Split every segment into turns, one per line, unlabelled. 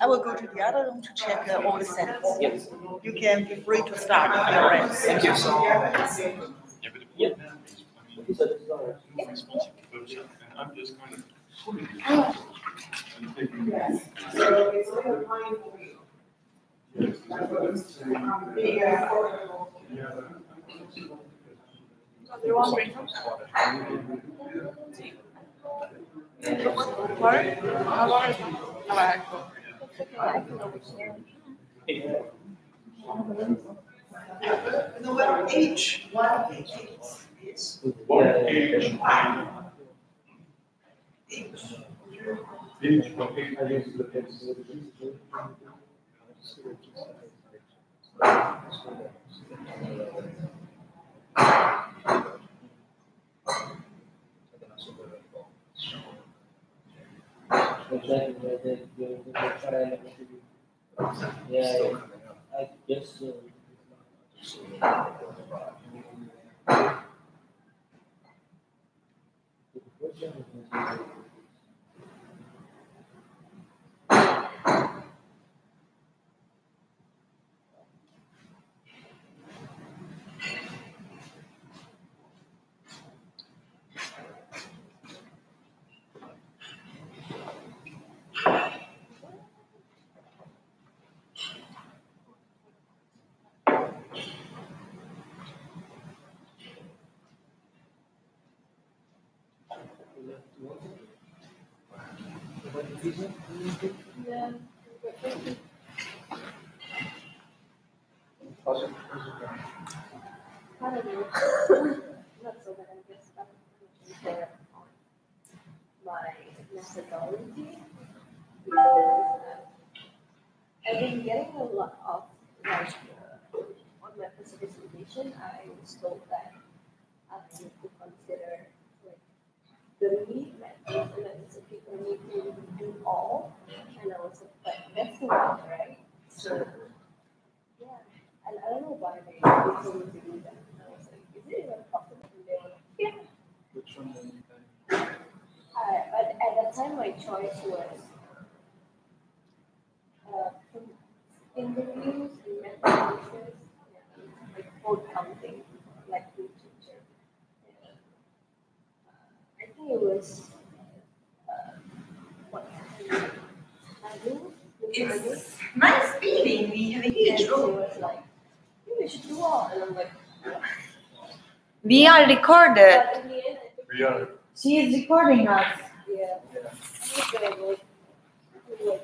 I will go to the other room to check all the sets.
Yes.
You can be free to start with your rest.
Thank you so much. Yeah.
I'm just kind of.
So it's a little time for you. Do you want drink? Water? Water is fine. No matter age, one age is
One age.
Yeah, I guess so.
Yeah. I don't know. Not so bad, I guess. I'm there on my methodology. I've been getting a lot of, like, on my presentation, I was told that I need to consider, like, the need methods, and then some people need to do all, and I was like, that's the one, right? So, yeah, and I don't know why they told me to do that. And I was like, is it even possible? And they were like, yeah.
Which one did you
But at that time, my choice was interviews and methodologies, like code counting, like literature. I think it was what?
It's nice feeling. We have a huge room.
It was like, we should do all, and I'm like,
We are recorded.
but in the end, I think,
We are.
She is recording us.
yeah, I'm gonna go like,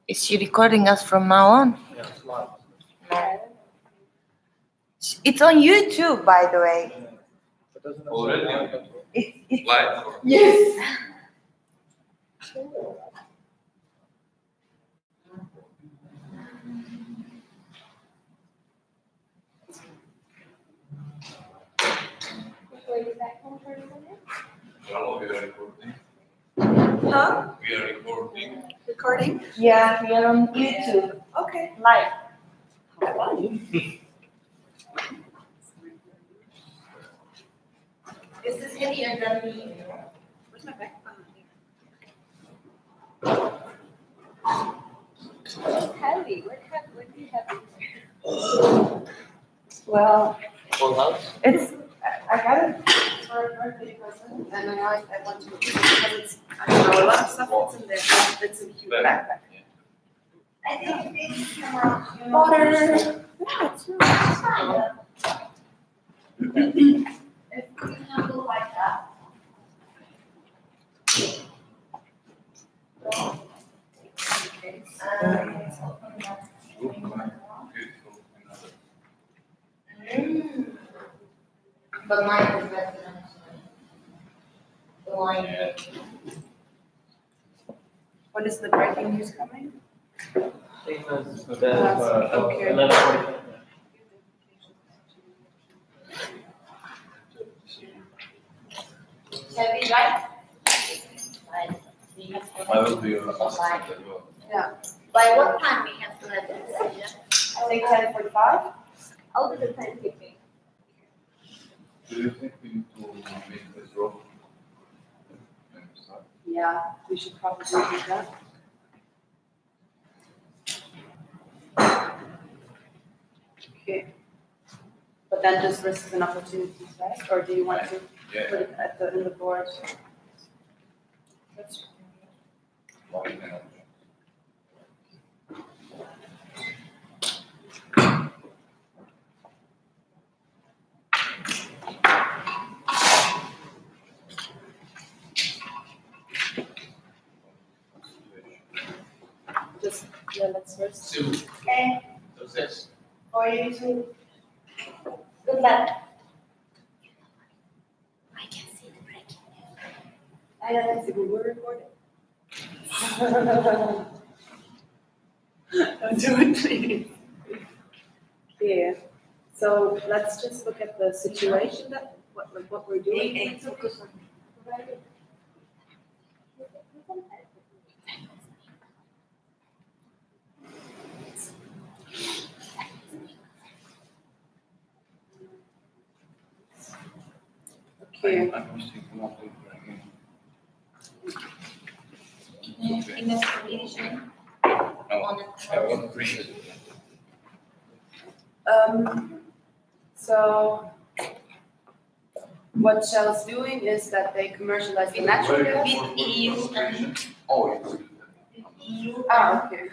Is she recording us from now on?
Yeah, slide.
It's on YouTube, by the way.
It doesn't have
Already?
It's
Live.
yes.
Where did that come from?
Well, we are recording.
Huh?
We are recording.
Recording?
Yeah, we are on YouTube
Okay.
live.
How fun. Is this heavier than me? Where's my back?
It's heavy. What do you have?
Well,
Full house?
it's I got it.
For a birthday present, and I want to use it because it's, I don't know, a lot of stuff that's in there. It's a cute backpack. I think this camera.
Water.
Yeah, it's fine. If we handle like that. But mine is better than the line. What is the breaking news coming?
Same as
Okay.
11:45.
Shall we write?
I will be your assistant as well.
Yeah.
By what time we have to have the decision?
I think 10:45.
I'll do the timekeeping.
Do you think we need to make this rope? And start?
Yeah, we should probably do that. Okay. But then just risks and opportunities, right? Or do you want to
Yeah.
put it at the, in the board?
Market and options.
Just, yeah, let's first.
Two.
Okay,
Success.
for you too. Good luck. I can see the breaking news.
I don't see we were recording. Don't do it, please. Okay, so let's just look at the situation that, what we're doing. Okay,
I'm just thinking of it again.
Investigation
No,
on
I want to read it.
So what Shell's doing is that they commercialize the natural gas.
with EU and
Oh, it's.
EU.
Ah, okay.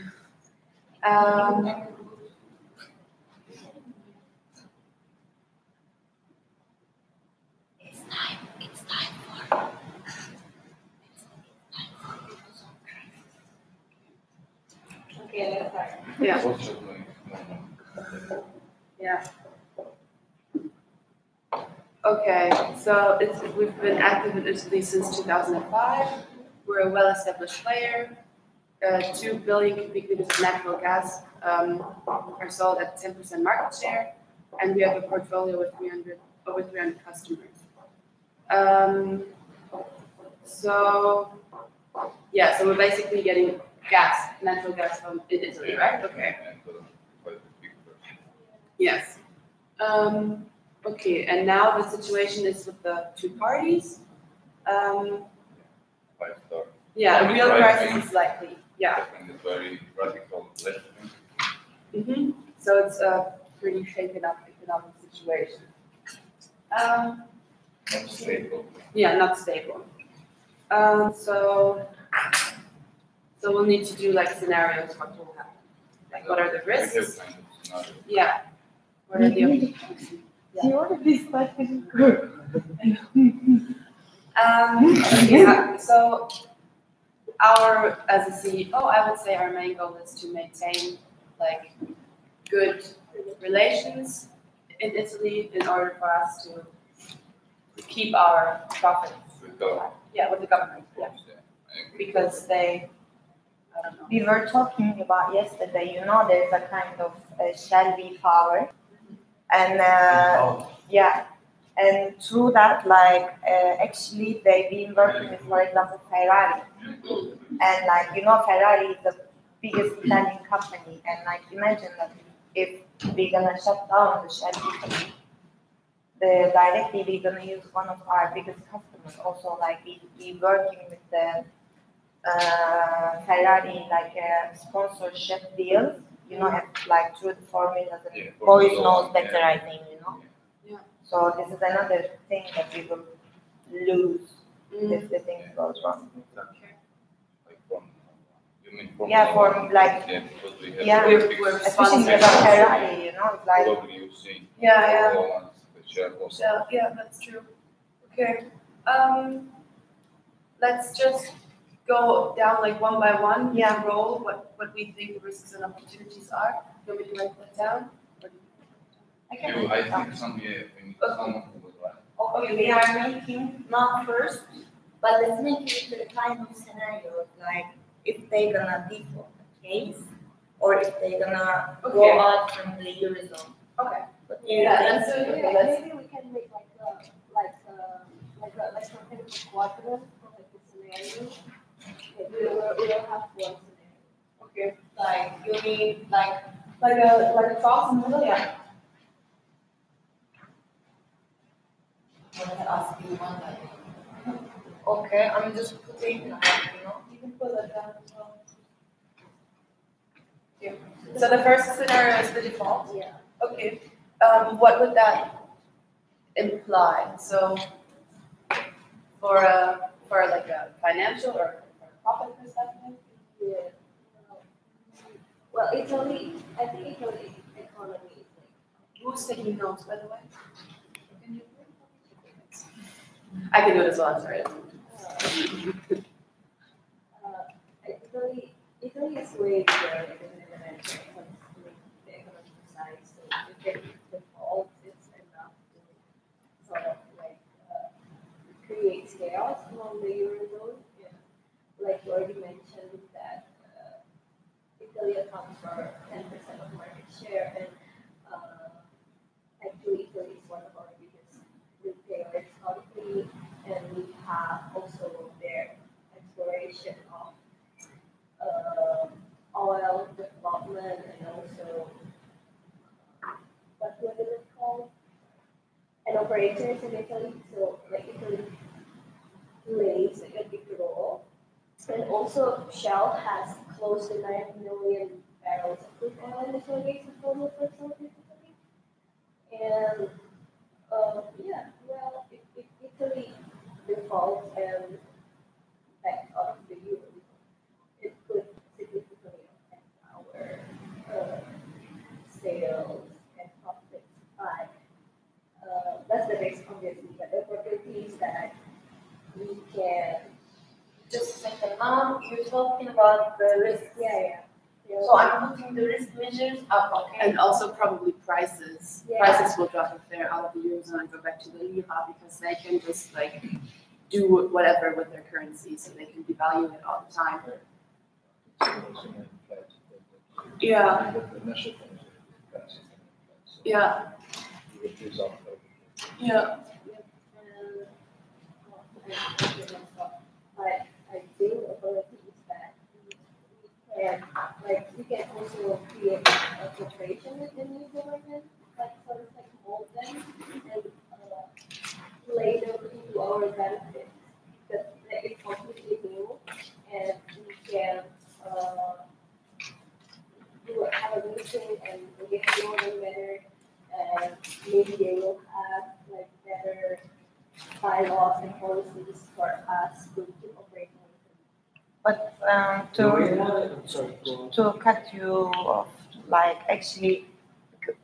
It's time for. Okay, let's start.
Yeah,
What's your name? No, no.
yeah. Okay, so we've been active in Italy since 2005. We're a well-established player. 2 billion cubic meters of natural gas are sold at 10% market share, and we have a portfolio with over 300 customers. So we're basically getting natural gas from in Italy, right? Okay.
And quite a big person.
Yes. Okay, and now the situation is with the two parties.
5-star.
Yeah, a
Right,
real
right.
crisis is likely. Yeah.
Definitely very radical left wing.
Mm-hmm. So it's a pretty shaken up economic situation.
Not stable.
Yeah, not stable. So we'll need to do like scenarios. What will happen? Like, what are the
We have
risks?
kind of scenario.
Yeah. What are the opportunities?
You already started good.
Yeah. So as a CEO, I would say our main goal is to maintain like good relations in Italy in order for us to keep our profits.
With the, of
Yeah, with the government. Yeah,
course, yeah. I agree.
because they, I don't know.
We were talking about yesterday, there's a kind of Shell power. And yeah, and through that, actually they've been working with, for example, Ferrari. And Ferrari is the biggest Italian company. And imagine that if we're gonna shut down the Shell company, directly we're gonna use one of our biggest customers. Also, we working with the Ferrari sponsorship deals. Through the formulas and
Yeah,
boys
Formula
knows
One,
better,
yeah.
I think.
Yeah.
So this is another thing that we will lose if the thing goes wrong.
Like from, you mean from.
Yeah, for
Yeah, because we have.
yeah,
very big
especially
Sponsors.
about Ferrari, it's like
Probably you've seen.
Yeah,
Formula One, the share also.
yeah, that's true. Okay. Let's just go down one by one.
Yeah.
Roll what we think the risks and opportunities are. Do you want me to write that down?
I can
You,
make
I
it up.
think we need someone who was right.
Okay, we are making not first, but let's make it to the kind of scenario, like if they're gonna default the case, or if they're gonna
Okay.
go out from the Eurozone.
Okay.
But do you
Yeah,
think-
that's okay. Let's.
Maybe we can make some kind of a quadrant for the scenario. We'll have one scenario.
Okay.
you mean like
Like a cross in the middle. Yeah.
I'm gonna ask you one by one.
Okay, I'm just putting, you know.
You can pull it down as well. Yeah. So the first scenario is the default.
Yeah.
Okay. What would that imply? So for like a financial or profit perspective?
Yeah. Well, Italy, I think Italy economy is like.
Who's taking notes, by the way? Can you? I can do it as well. I'm sorry.
Italy is way bigger than the Netherlands when it comes to the economic side. So if they default, it's enough to sort of like create chaos among the eurozone. Yeah. Like you already mentioned that Italy accounts for 10% of market share, and actually Italy is one of our biggest retailers country, and we have also their exploration of oil development and also what was it called? And operators in Italy. So like Italy plays a big role. And also Shell has close to 9 million barrels of crude oil in its base of total facilities in Italy. And yeah, well, if Italy defaults and back out of the euro, it could significantly affect our sales and profits. But that's the risk, obviously. But the opportunities that we can.
Just a second. Now you're talking about the risk.
Yeah.
So I'm putting the risk measures up, okay?
And also probably prices.
Yeah.
Prices will drop if they're out of the eurozone and go back to the lira because they can just like do whatever with their currency, so they can devalue it all the time. Yeah. Yeah. Yeah.
But I think ability is that we can also create a cooperation with the new government, like sort of like mold them and play them into our benefit. That it's completely new, and we can have a meeting and get to know them better, and maybe they will have like better bylaws and policies for us to keep operating.
But
Sorry, go on.
to cut you off, like actually,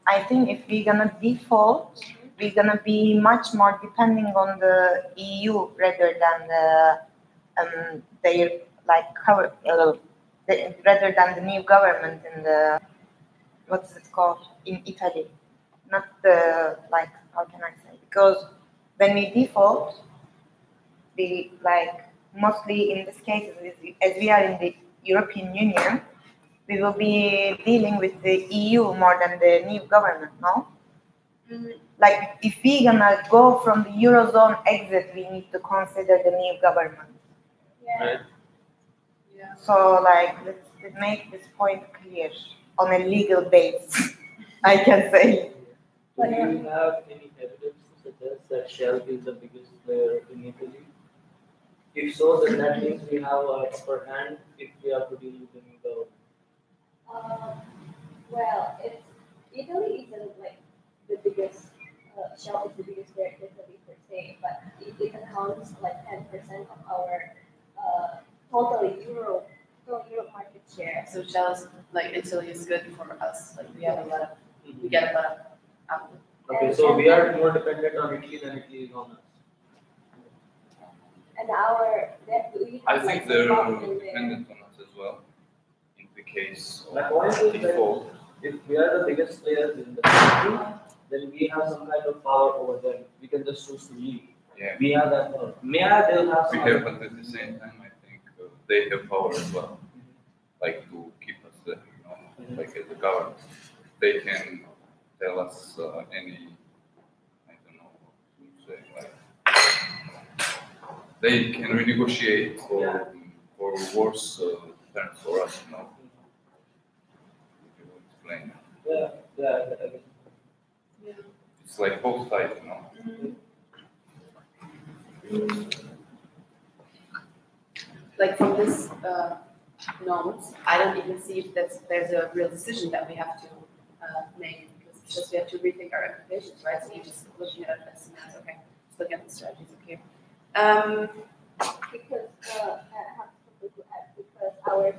I think if we're gonna default, we're gonna be much more depending on the EU rather than their like rather than the new government in the what's it called in Italy, not the like how can I say, because when we default, we like mostly in this case as we are in the European Union, we will be dealing with the EU more than the new government, no? Like if we're gonna go from the Eurozone exit, we need to consider the new government.
Yeah.
Right.
Yeah.
So like let's make this point clear on a legal base, I can say.
Do you have any evidence to suggest that Shell is the biggest player in Italy? If so, then that means we have an upper hand if we are to deal with the new government.
Well, Italy isn't like the biggest. Shell is the biggest player in Italy per se, but it accounts like 10% of our total Euro market share.
So Shell is like Italy is good for us. Like we have a lot of we get a lot of output.
Okay, so we are more dependent on Italy than Italy is on us.
And our we
I
have,
think
like,
they're
stock in there.
dependent on us as well. In the case
My
of
point is that
default,
if we are the biggest players in the country, then we have some kind of power over them. We can just choose to leave.
yeah,
We have that power. They'll have
we
some.
have, but at the same time, I think they have power as well, like to keep us there, you know, like as a government. They can tell us any, I don't know, what to say, like, they can renegotiate for worse terms for us, you know. If you will explain.
Yeah.
Yeah.
It's like both sides, you know.
like from this notes, I don't even see if there's a real decision that we have to make, because it's just we have to rethink our applications, right? So you're just looking at it as okay, just looking at the strategies, okay.
Because I have something to add, because our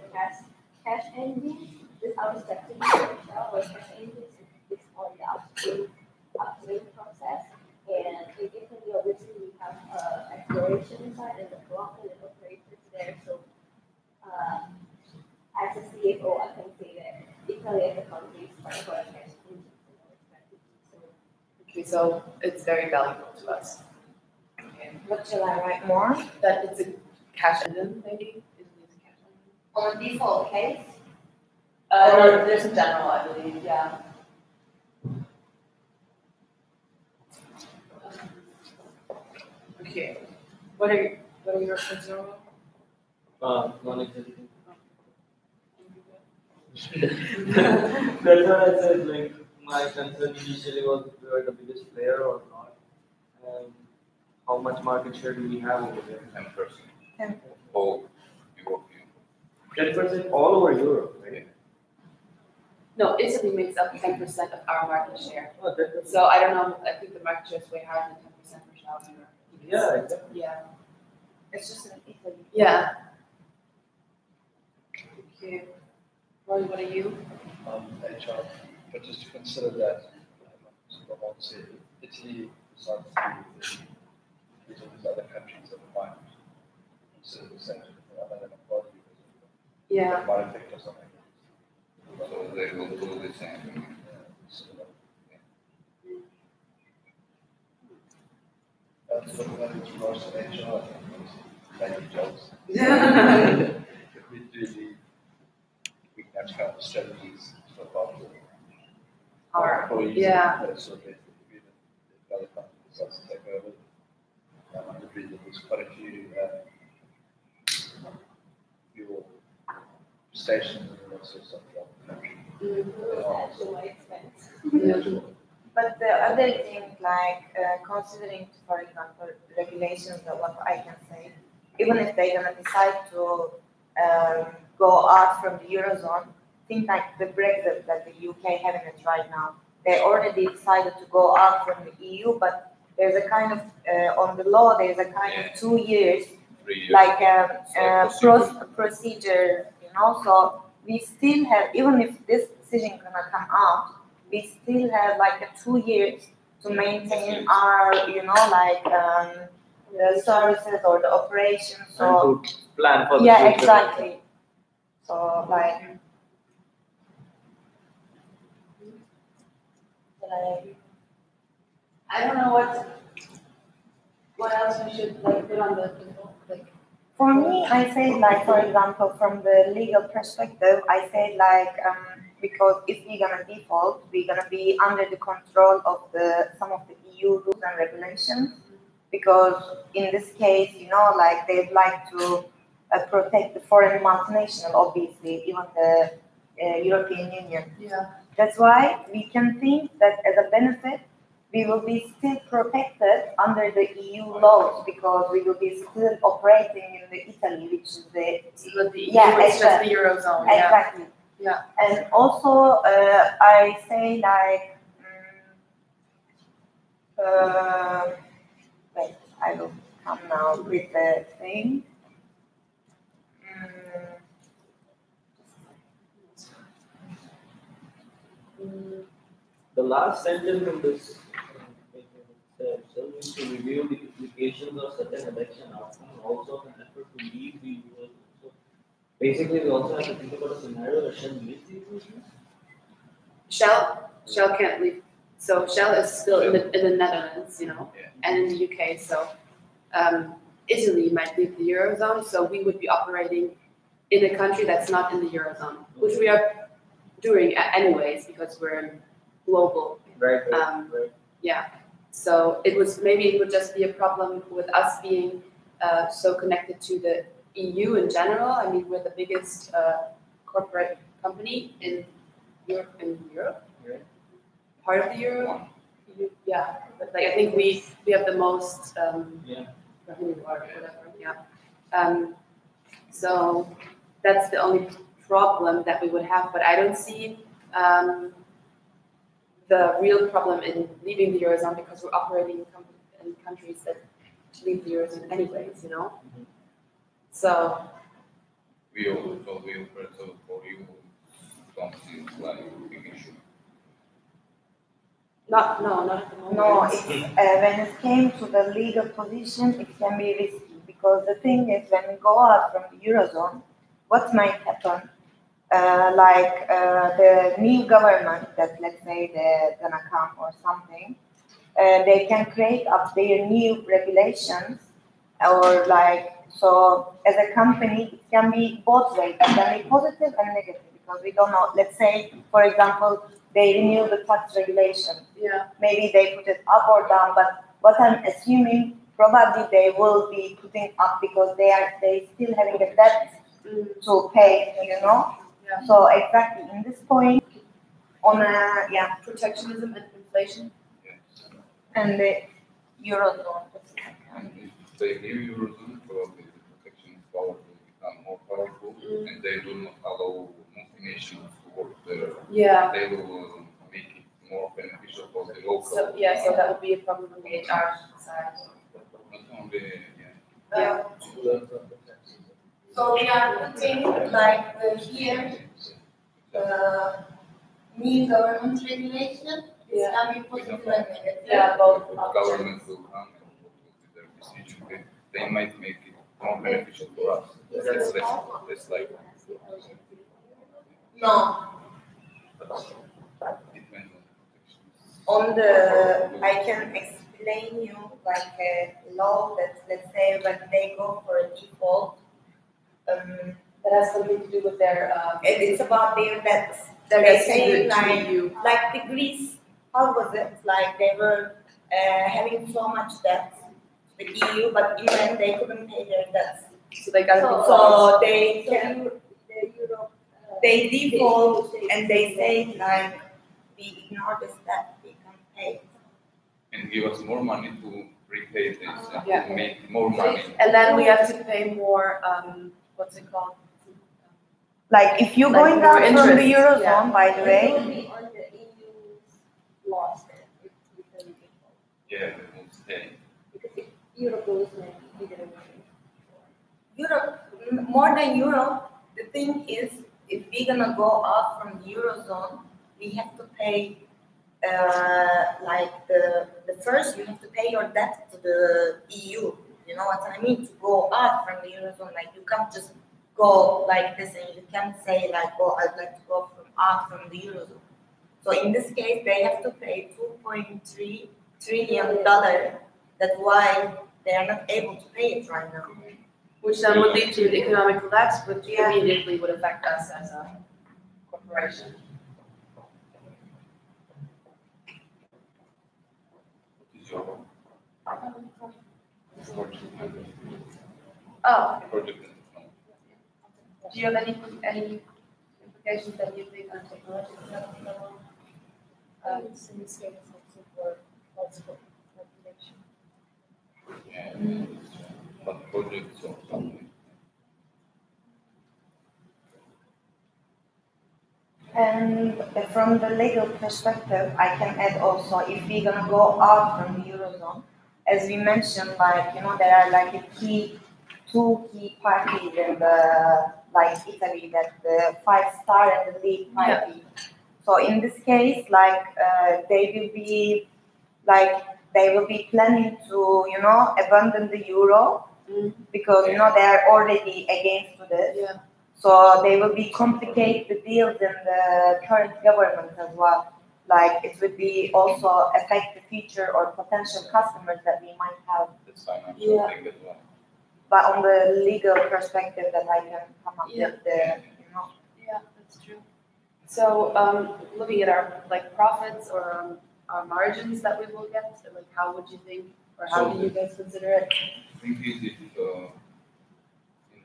cash engine is our strategy, our cash engine is on the upstream process. And in Italy, obviously, we have exploration side and development and operations there. So, as a CFO, I can say that Italy as a country is part of our cash engine and our strategy.
Okay, so it's very valuable to us. Okay.
What shall I write more?
That it's a cash engine, maybe? Italy is a cash engine.
On a default case?
No, just in general, I believe, yeah. Okay. What are your concerns?
Non-existent. That's what I said. Like my concern initially was if we are the biggest player or not, and how much market share do we have over there?
10%. All European.
10% all over Europe, right?
No, Italy makes up 10% of our market share.
Oh,
So I don't know, I think the market share is way higher than 10% for Shell in Europe.
yeah, exactly.
Yeah.
It's just in Italy.
Yeah. Okay. Roy, what are you?
HR, but just to consider that, sort of obviously, Italy decides to be these other countries that are fine. Consider the same other than a body
Yeah.
might affect or something.
So they will do the same.
That's what that is for us in HR, maybe jobs.
Yeah.
If we do we can actually come up with strategies for the
Or,
employees.
yeah.
So that the other company decides to take over. I agree that there's quite a few fuel stations and that sort of stuff throughout the country.
Actually, my expense.
Yeah.
But the other thing, like considering, for example, regulations, that what I can say, even if they're gonna decide to go out from the Eurozone, think like the Brexit that the UK having it right now. They already decided to go out from the EU, but there's a kind of, on the law, there's a kind of 2 years,
3 years.
like
So
procedure, you know, so we still have, even if this decision gonna come out, we still have like 2 years to maintain our, you know, like the services or the operations. So
And to plan for the
yeah,
future.
exactly. So like,
I don't know what else we should like put on the like.
for me, I say like, for example, from the legal perspective, I say like, because if we're gonna default, we're gonna be under the control of some of the EU rules and regulations. Because in this case, you know, like they'd like to protect the foreign multinational, obviously, even the European Union.
Yeah.
That's why we can think that as a benefit, we will be still protected under the EU laws because we will be still operating in the Italy, which is the
With the EU,
Yeah,
it's just
exactly.
the Eurozone. Yeah.
exactly.
Yeah.
And also, I say like, wait, I will come now with the thing.
The last sentence in this says, so we should review the implications of such an election outcome and also an effort to leave the US. So basically, we also have to think about a scenario where Shell leaves the US.
Shell can't leave. So Shell is still in the Netherlands, you know, and in the UK. So Italy might leave the Eurozone, so we would be operating in a country that's not in the Eurozone, which we are doing anyways because we're global.
Right.
Yeah. So it would just be a problem with us being so connected to the EU in general. I mean, we're the biggest corporate company in Europe.
Right.
Part of the Euro. Yeah. But like I think we have the most revenue or whatever. Yeah. So that's the only problem that we would have. But I don't see the real problem in leaving the Eurozone because we're operating in countries that leave the Eurozone anyways, you know? So.
We also for you don't seem like a big issue.
Not at the moment.
No, it's, when it came to the legal position, it can be risky because the thing is when we go out from the Eurozone, what might happen? The new government that let's say they're gonna come or something, they can create up their new regulations or so as a company it can be both ways. It can be positive and negative because we don't know. Let's say, for example, they renew the tax regulation.
Yeah.
Maybe they put it up or down, but what I'm assuming probably they will be putting up because they still having a debt to pay, you know.
Yeah.
So exactly in this point, on
Protectionism and inflation.
Yes.
and the Eurozone.
If they leave Eurozone, probably the protection power will become more powerful, and they do not allow multinationals to work there.
Yeah.
They will make it more beneficial for the local.
So that would be a problem on the HR side.
Not only,
Yeah.
So we are putting like here new government regulation. It's gonna be positive and negative.
Yeah, both.
the government will come and what will be their decision. They might make it more beneficial for us. It's less likely.
No,
But depends
on the I can explain you like a law that let's say when they go for a default,
That has something to do with their.
it's about their debts.
Their
They
debts
say
to you.
like the Greece, how was it? Like they were having so much debt to the EU, but in the end they couldn't pay their debts.
So they got to
So they can they default and they say like we ignore this debt, we can pay.
and give us more money to repay this and
Yeah.
to make more money.
And then we have to pay more. What's it called?
Like if you're
Like
going
more
out from the
interest,
Eurozone,
yeah.
by the
It
way,
will be on the EU's laws then, if we can default.
Yeah, we will stay.
Because if Europe goes then we didn't win.
Europe, more than Europe, the thing is, if we're gonna go out from the Eurozone, we have to pay, like the first, you have to pay your debt to the EU. You know what I mean? To go out from the Eurozone, like you can't just go like this and you can't say like, oh, I'd like to go out from the Eurozone. So in this case, they have to pay $2.3 trillion. That's why they are not able to pay it right now.
Which then would lead to an economic collapse, which immediately would affect us as a corporation.
What is your
Oh,
project?
do you have any implications that you think on technological level?
It's in this case also for multiple population.
Yeah, but projects or something.
and from the legal perspective, I can add also if we're gonna go out from the Eurozone, as we mentioned, like there are like two key parties in the like Italy, that the 5-star and the League party. So in this case, they will be planning to abandon the euro because they are already against this.
Yeah.
So they will be complicate the deals in the current government as well. Like it would be also affect the future or potential customers that we might have.
That's financial
Yeah.
thing as well.
But on the legal perspective, that I can come up
Yeah.
with the
Yeah, that's true. So, looking at our profits or our margins that we will get, so, how would you think, or how do you guys consider it?
I think it is in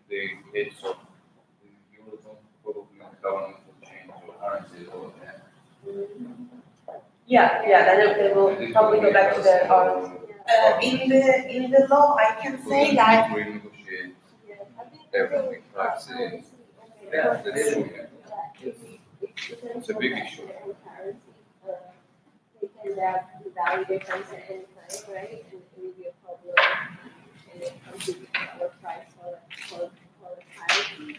the case of the Eurozone, probably the government will change the currency or
Yeah, then they will probably go back to their arms.
In the law, I can say like
renegotiate.
Yeah, I think
everything privacy. Yeah, that's true. It's a big issue.
They can devalue their currency at any time, right? And it will be a problem. And it comes to our price for currency.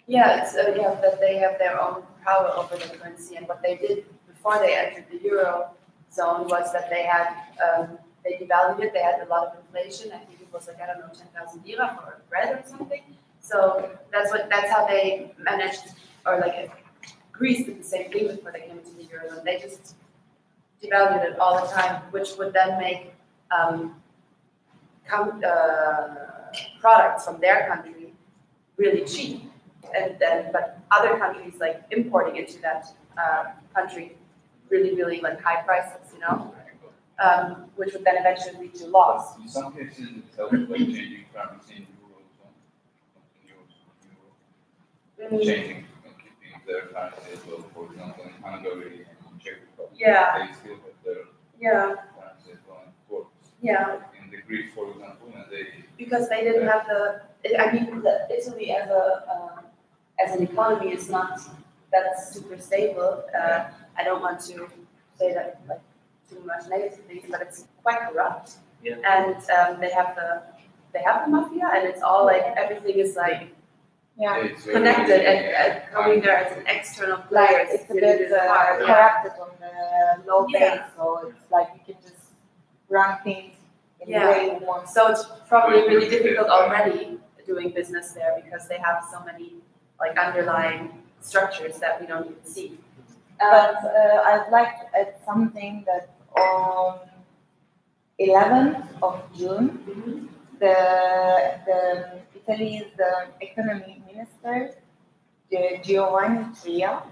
Yeah, it's that they have their own power over the currency, and what they did before they entered the euro zone was that they had they devalued it. They had a lot of inflation. I think it was like, I don't know, 10,000 lira for bread or something. So that's how they managed, or like Greece did the same thing before they came into the eurozone. They just devalued it all the time, which would then make products from their country really cheap. And then, but other countries like importing into that country really like high prices, which would then eventually lead to loss.
In some cases, it's helped like changing currency in euro, changing and keeping their currency as well. For example, in Hungary and Czech Republic, they still have their currency as well.
Yeah.
In the Greece, for example, and
because they didn't have Italy as an economy is not that super stable. I don't want to say that like too much negative things, but it's quite corrupt.
Yeah.
And they have the mafia, and it's all like everything is like connected and coming there as an external player.
Like it's a bit corrupted on the low base, so it's like you can just run things in the way you want.
So it's probably really difficult already doing business there because they have so many like underlying structures that we don't even see.
But I'd like to add something that on 11th of June, the Italy's economy minister, Giovanni Tria,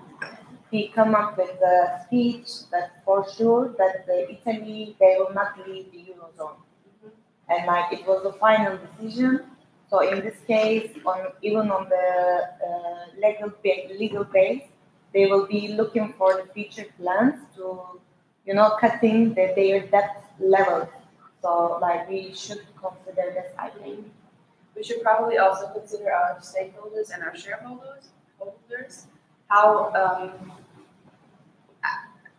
he come up with a speech that for sure that Italy, they will not leave the Eurozone. And like it was the final decision. So in this case, even on the legal base, they will be looking for the future plans to, cutting their debt levels. So like we should consider this, I think.
We should probably also consider our stakeholders and our shareholders, how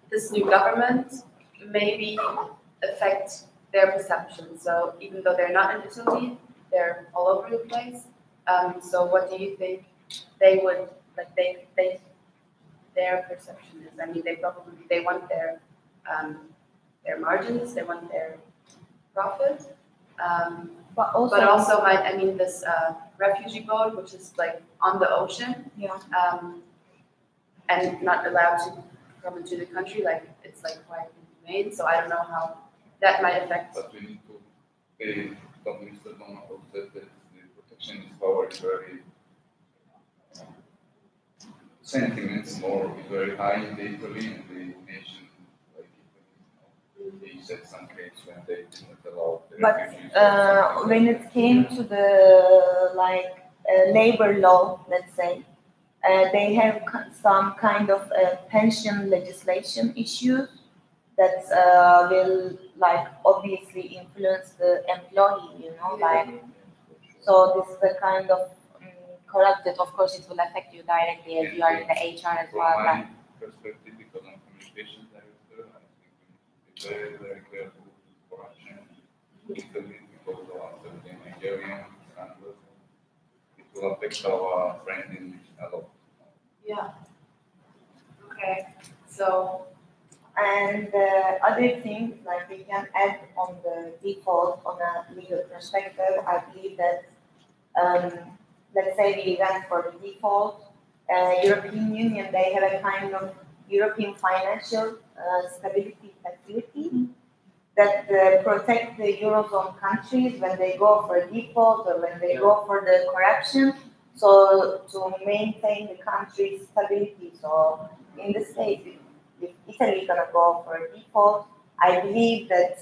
this new government maybe affect their perception. So even though they're not in Italy, they're all over the place. So what do you think they would like? Their perception is. I mean, they want their margins, they want their profit, but also this refugee boat, which is like on the ocean, and not allowed to come into the country. Like it's like quite inhumane. So I don't know how that might affect.
But we need to pay. Mr. Donald said that the protectionist power is very sentiments more very high in the Italy and the nation like Italy. They said some case when they didn't allow the refugees.
But when it came to the labor law, let's say, they have some kind of pension legislation issues that will obviously influence the employee, so this is the kind of corrupted. Of course, it will affect you directly as you are in the HR as well.
From my perspective, because I'm communications director, I think we need to be very, very careful with corruption in Italy because of the Nigerian scandals. It will affect our branding a lot.
Yeah. Okay. So.
And other things like we can add on the default on a legal perspective, I believe that let's say we went for the default, European Union, they have a kind of European financial stability facility that protect the Eurozone countries when they go for default or when they go for the corruption, so to maintain the country's stability. So in this case, if Italy is gonna go for a default, I believe that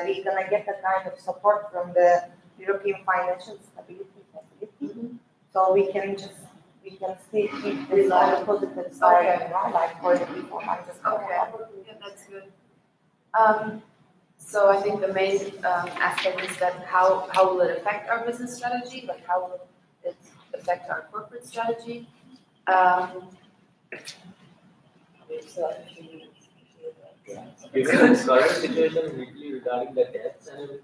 we're gonna get a kind of support from the European financial stability facility. So we can still keep this on the positive side, for the default.
Yeah, that's good. So I think the main aspect is that how will it affect our business strategy? Like how will it affect our corporate strategy. So,
Given the current situation in Italy regarding the debts and everything,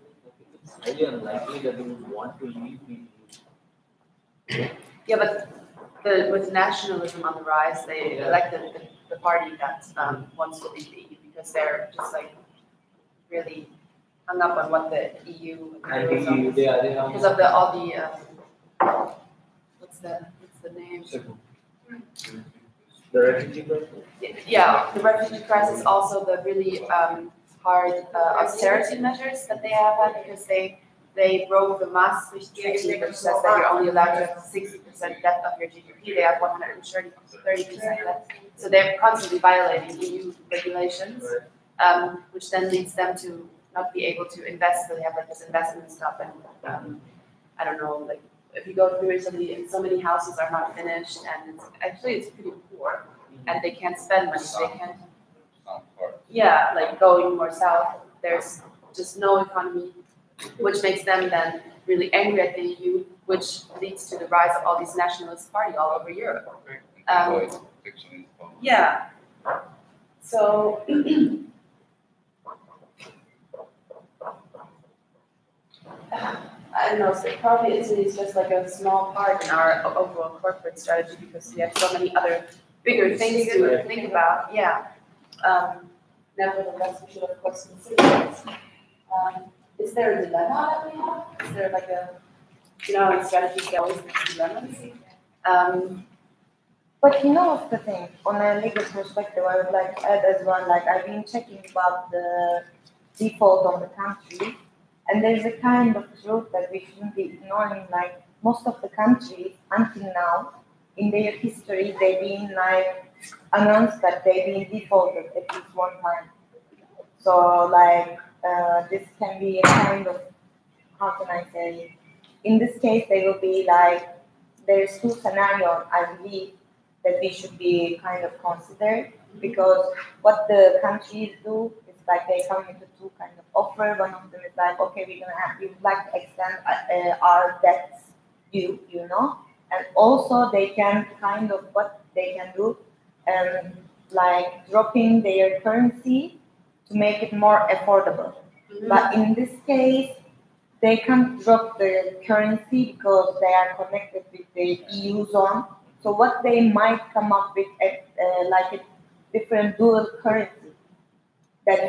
it's highly unlikely that they would want to leave the EU.
yeah, but with nationalism on the rise, they elected the party that wants to leave the EU because they're just like really hung up on what the EU
And the EU, they have
because of all the what's the name?
the refugee crisis.
Yeah, the refugee crisis, also the really hard austerity measures that they have had because they broke the Maastricht Treaty, which says that you're only allowed to have 60% debt of your GDP. They have 130% debt, so they're constantly violating EU regulations, which then leads them to not be able to invest. So they have like this investment stop, and I don't know, like if you go through Italy, so many houses are not finished, and it's pretty poor, and they can't spend money. They can't. Yeah, like going more south, there's just no economy, which makes them then really angry at the EU, which leads to the rise of all these nationalist parties all over Europe. Yeah. So. I don't know, so probably Italy is just like a small part in our overall corporate strategy because we have so many other bigger things to think about. Yeah. Nevertheless, we should of course consider this. Is there a dilemma that we have? Is there like in strategies there always dilemmas?
But what's the thing? On a legal perspective, I would like to add as well, like I've been checking about the default on the country, and there's a kind of truth that we shouldn't be ignoring. Like most of the countries until now, in their history, they've been like announced that they've been defaulted at least one time. So like this can be a kind of, how can I say? In this case, they will be like there's two scenarios I believe that we should be kind of considered, because what the countries do is like they come into two kind of offer. One of them is like, okay, we would like to extend our debts due, and also they can kind of what they can do, like dropping their currency to make it more affordable. Mm-hmm. But in this case, they can't drop the currency because they are connected with the EU zone. So what they might come up with like a different dual currency that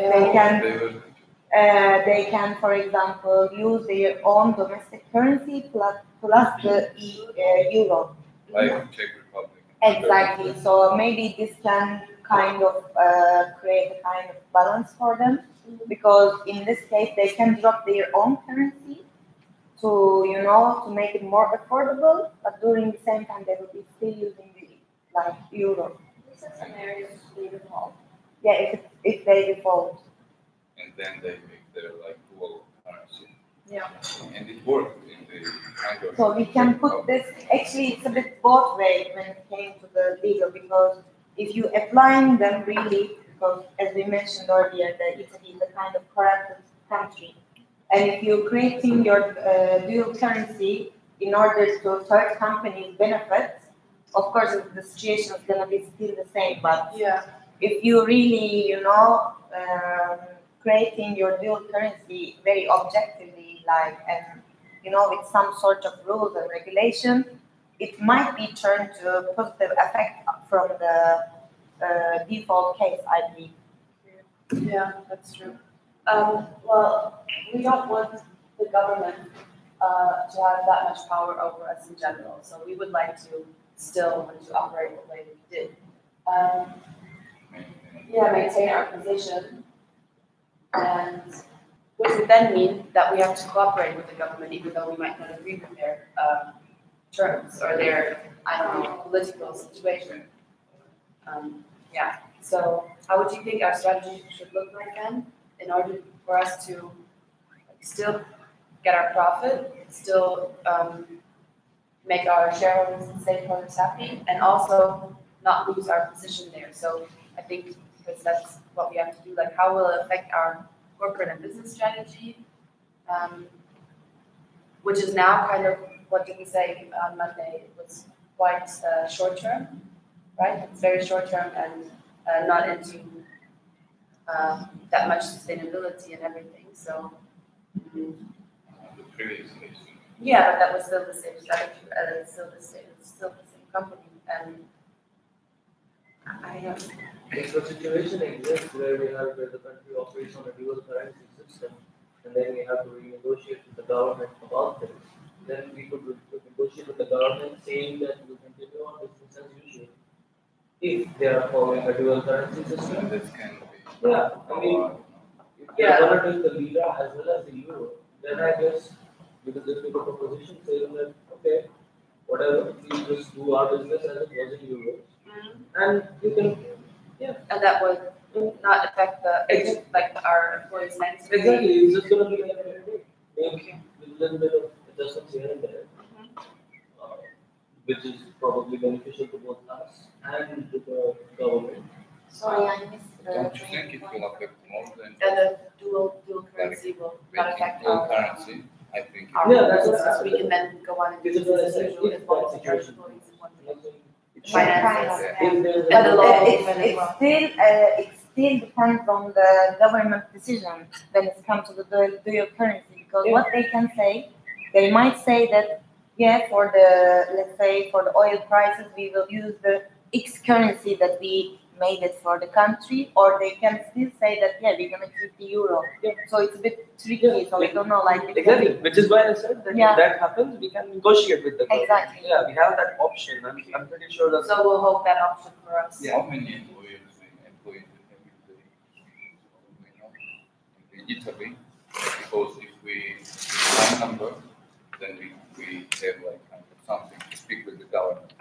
they can, for example, use their own domestic currency plus the euro.
Like Czech Republic.
Exactly. So maybe this can kind of create a kind of balance for them, because in this case they can drop their own currency to to make it more affordable, but during the same time they will be still using the euro.
This is an area they default.
Yeah, if they default.
And then they make their dual currency.
Yeah.
And it worked in the kind of.
So we can put this. Actually, it's a bit both ways when it came to the legal, because if you applying them really, because as we mentioned earlier, that Italy is a kind of corrupted country. And if you're creating your dual currency in order to third companies benefit, of course the situation is going to be still the same. But if you really, creating your dual currency very objectively, and with some sort of rules and regulation, it might be turned to a positive effect from the default case, I believe.
Yeah, that's true. Well, we don't want the government to have that much power over us in general. So we would like to still want to operate the way we did. Maintain our position, and which would then mean that we have to cooperate with the government, even though we might not agree with their terms or their, political situation. So how would you think our strategy should look like then, in order for us to still get our profit, still make our shareholders and stakeholders happy, and also not lose our position there? So I think because that's what we have to do, how will it affect our corporate and business strategy, which is now kind of what did we say on Monday? It was quite short term, right? It's very short term and not into that much sustainability and everything. So,
The previous case.
yeah, but that was still the same strategy, still the same company. And I don't.
If a situation exists where the country operates on a dual currency system, and then we have to renegotiate with the government about this, then we could negotiate with the government saying that we continue on business as usual. If they are following a dual currency system,
This can be.
yeah, I mean, if they are going to take the lira as well as the euro, then I guess we could just make a proposition saying that, okay, whatever, we just do our business as it was in euros. And you can, yeah.
And that would not affect like our employees' next.
Exactly, it's just going to be like maybe with a little bit of adjustments here and there, which is probably beneficial to both us and to the government.
Sorry, I missed the.
Don't you think it will affect more than
And the dual currency will not affect
dual
our.
currency? I think.
Our
Yeah, that's
business.
what I-
We can then go on and do
It's a
business as usual
if
if both
that
of our
situation.
employees want to.
It
Finances.
Yeah.
If there's
And the
a-
law.
It still depends on the government decision when it comes to the dual currency, because
Yeah.
what they can say, they might say that, yeah, for the, let's say, for the oil prices, we will use the X currency that we made it for the country, or they can still say that, yeah, we're gonna keep the euro.
Yeah.
So it's a bit tricky, so we don't know, like.
Exactly, which is why I said that
Yeah.
if that happens, we can negotiate with the government.
Exactly.
Yeah, we have that option. I'm pretty sure that.
So we'll hold that option for us.
How many employees we have in Italy? Because if we one number, then we have like something to speak with the government.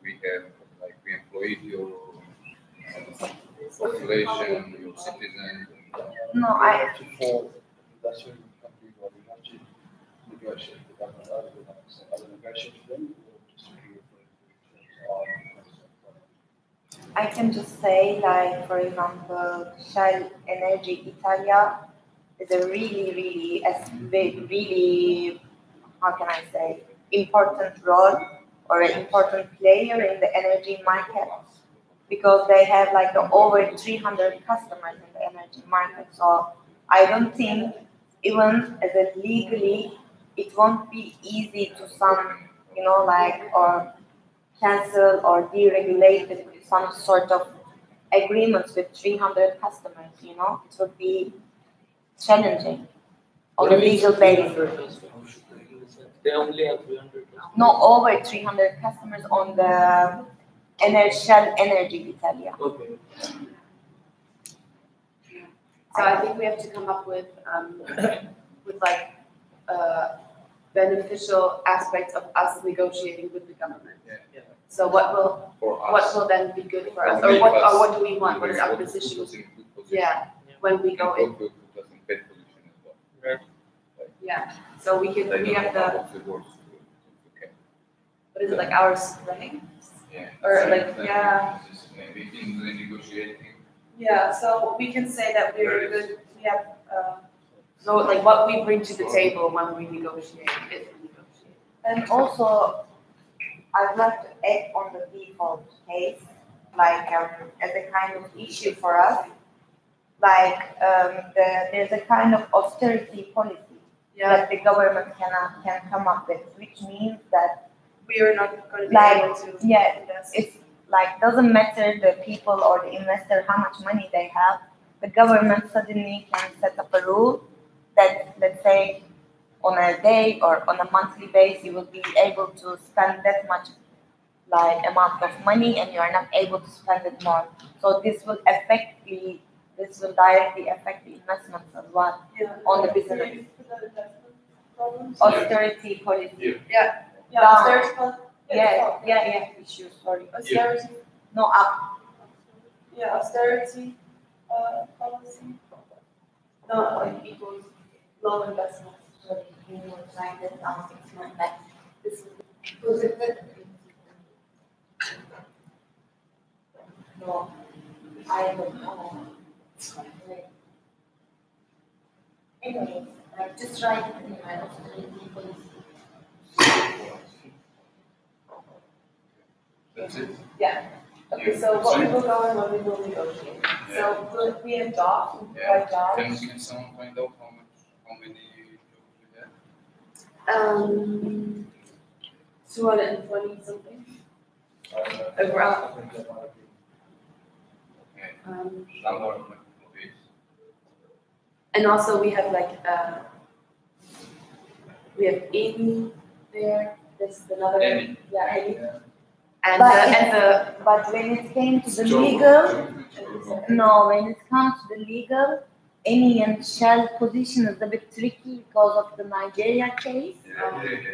We have like we employ your population, your citizens.
No,
We have to fall, that's when we come to, well, we have to negotiate with government, other negotiate with them, or just agree with them.
I can just say, like, for example, Shell Energy Italia is a really, how can I say, important role or an important player in the energy market, because they have like over 300 customers in the energy market. So I don't think, even as a legally, it won't be easy to some, like, or cancel or deregulate some sort of agreements with 300 customers, it would be challenging on a legal basis.
They only have 300.
No, over 300 customers on the Shell Energy Italia.
Okay.
So I think we have to come up with like beneficial aspects of us negotiating with the government.
Yeah.
So what
For us.
will then be good for us,
Or make us-
or what do we want? What is our
What
position?
put us in good position.
Yeah, when we go in.
What will put us in bad position as well.
Right.
Yeah. So we
They
can.
don't
We have
know
the.
how the words okay.
What is it like? Our strength.
Yeah.
Or
So
like,
then
yeah.
this is maybe in the negotiating.
Yeah. So we can say that we're good. We have. So like what we bring to the table when we negotiate, if we negotiate.
And also, I'd like to add on the default case, like as a kind of issue for us, like there's a kind of austerity policy that the government can come up with, which means that
We are not going to be
Like,
able to.
yeah,
invest.
it's like doesn't matter the people or the investor how much money they have, the government suddenly can set up a rule that, let's say, on a day or on a monthly basis, you will be able to spend that much like amount of money, and you are not able to spend it more. So this will directly affect the investments as well on the business. Austerity policy.
Yeah,
Down.
austerity policy.
Yeah. Issue. Sorry.
Austerity.
No, up.
Yeah, austerity policy. No, like equals low investment.
Sorry, you were trying that down 6 months back.
This is
No, I don't know. Anyways, like just write it in my austerity policy.
That's it.
Yeah. Okay, so what we will go and what we will negotiate. So will it be a job?
Yeah.
Jobs?
Can someone find out how many jobs we have?
220 something. Around.
Okay.
Um,
Number of employees.
and also we have we have 80 there. This is another.
80.
Yeah, 80.
Yeah.
And
But
but
when it came to the
Job.
legal,
Job.
no, when it comes to the legal, any and shall position is a bit tricky because of the Nigeria case.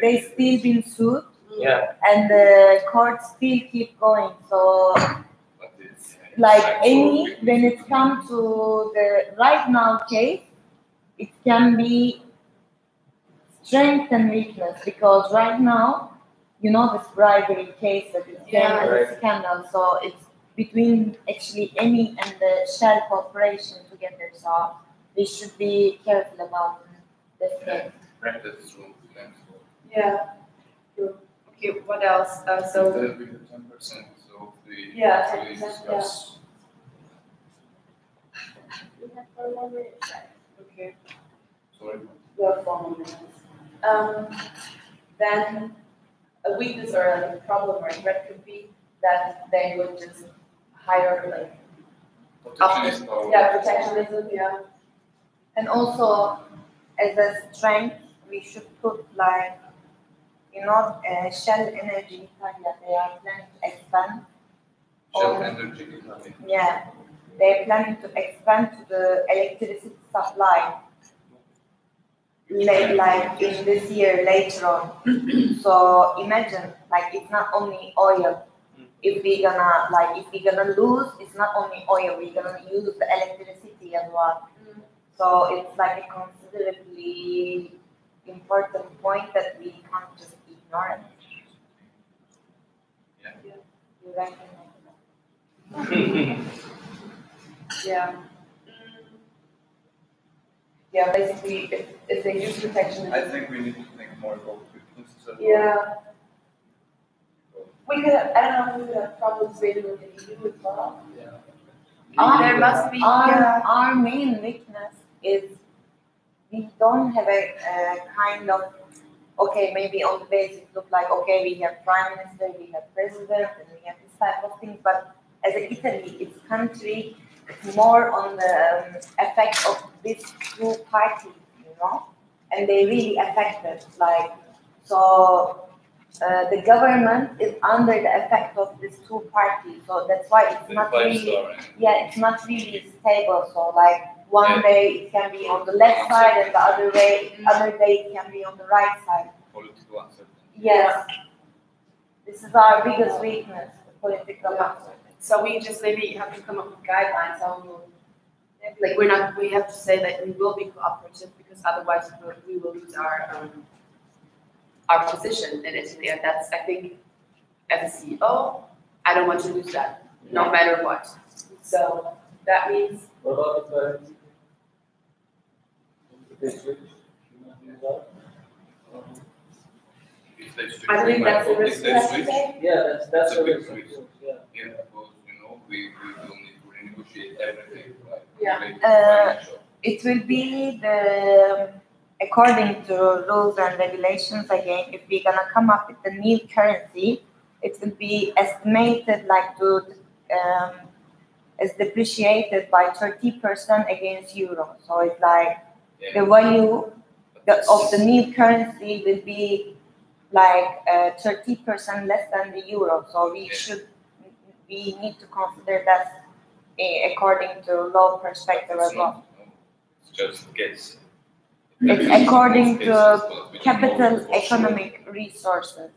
They still been sued,
Yeah.
and the courts still keep going. So, when it comes to the right now case, it can be strength and weakness because right now, this bribery case that is
Yeah.
as a scandal. So it's between actually any and the Shell Corporation together. So we should be careful about this case.
Practice room.
yeah. Okay, what else? So
There'll be 10% of the
Yeah,
employees
10%,
discuss.
We have 4 more minutes.
okay,
Sorry.
we have 4 more minutes. Then a weakness or a problem or a threat could be that they would just hire
Protectionist power.
protectionism, yeah.
And also, as a strength, we should put Shell Energy Italia. They are planning to expand.
Shell
on-
energy.
Yeah, they're planning to expand to the electricity supply. Like in this year later on. So imagine, it's not only oil. If we're gonna lose, it's not only oil. We're gonna use the electricity as well. So it's like a considerably important point that we can't just ignore it.
Yeah.
You reckon?
Yeah. Yeah, basically, if they use protection.
I think we need to think more about weaknesses as well.
Yeah. We could have, I don't know, we could have problems maybe with the EU as well. There must be.
Our main weakness is we don't have a kind of, okay, maybe on the base it look like, okay, we have prime minister, we have president, and we have this type of things, but as a Italy, its country, it's more on the effect of these two parties, and they really affected, the government is under the effect of these two parties, so that's why it's not really, it's not really stable. So one day it can be on the left side, and the other day it can be on the right side.
Political uncertainty.
Yes, this is our biggest weakness, the political uncertainty.
So we just maybe have to come up with guidelines how we will, we have to say that we will be cooperative because otherwise we will lose our position in Italy. And that's, I think, as a CEO, I don't want to lose that, no matter what. So that means.
What about the currency? If they switch,
If they switch,
I believe that's the risk
if
we
they
have to
switch,
take.
Yeah, that's
a
the
big
risk.
risk.
Yeah.
Yeah, because we will need to renegotiate everything,
Yeah.
related to financial.
It will be according to rules and regulations again, if we're gonna come up with the new currency, it will be estimated as depreciated by 30% against euro. So it's the value of the new currency will be 30% less than the euro. So we need to consider that according to law perspective as well.
It's just guess.
It's according to capital economic resources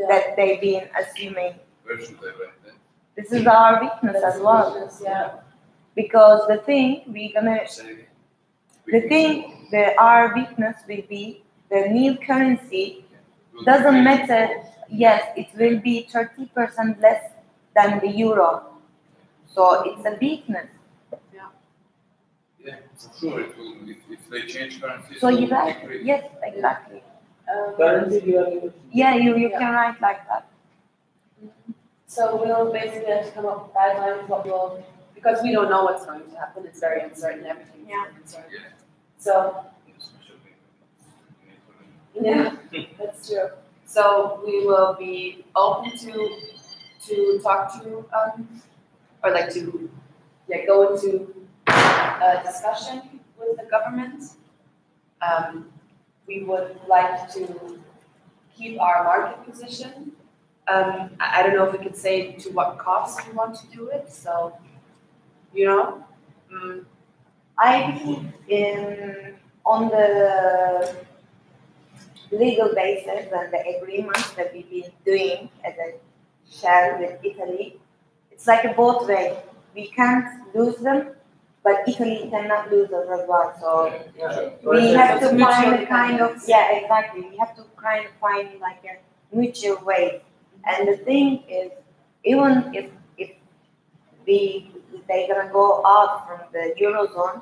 that they've been assuming.
Where should I write that?
This is our weakness as well.
Yeah.
Because our weakness will be the new currency doesn't matter. Yes, it will be 30% less than the euro. So it's a weakness.
Yeah, for sure it will. If they change currency,
So
it
you're
will
right.
decrease.
Yes, exactly.
Currency, you are able to.
Yeah, you can write like that.
So we'll basically have to come up with guidelines, because we don't know what's going to happen. It's very uncertain. Everything is very uncertain.
Yeah.
So yeah, that's true. So we will be open to talk to or like to go into a discussion with the government. We would like to keep our market position. I don't know if we could say to what cost we want to do it. So,
I believe on the legal basis and the agreements that we've been doing as a share with Italy, it's like a both way. We can't lose them, but Italy cannot lose us as well. So we have to find a kind of exactly. We have to kind of find like a mutual way. And the thing is, even if they're gonna go out from the eurozone,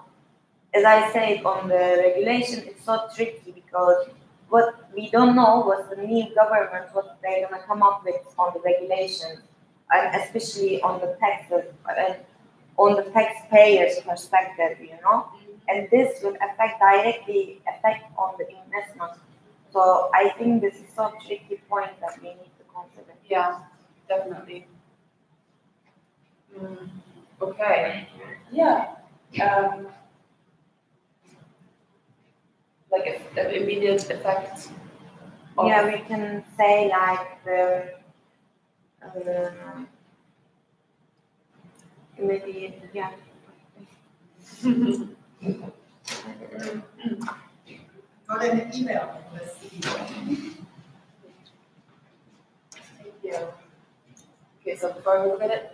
as I said on the regulation, it's so tricky because what we don't know was the new government, what they're gonna come up with on the regulations, and especially on the taxes and on the taxpayers' perspective, and this will directly affect on the investment. So I think this is so tricky point that we need to consider.
Yeah, definitely. Okay. Yeah. Like an immediate effect.
Yeah, we can say like the immediate. Yeah.
Got an email.
Thank you. Okay, so before we look at it,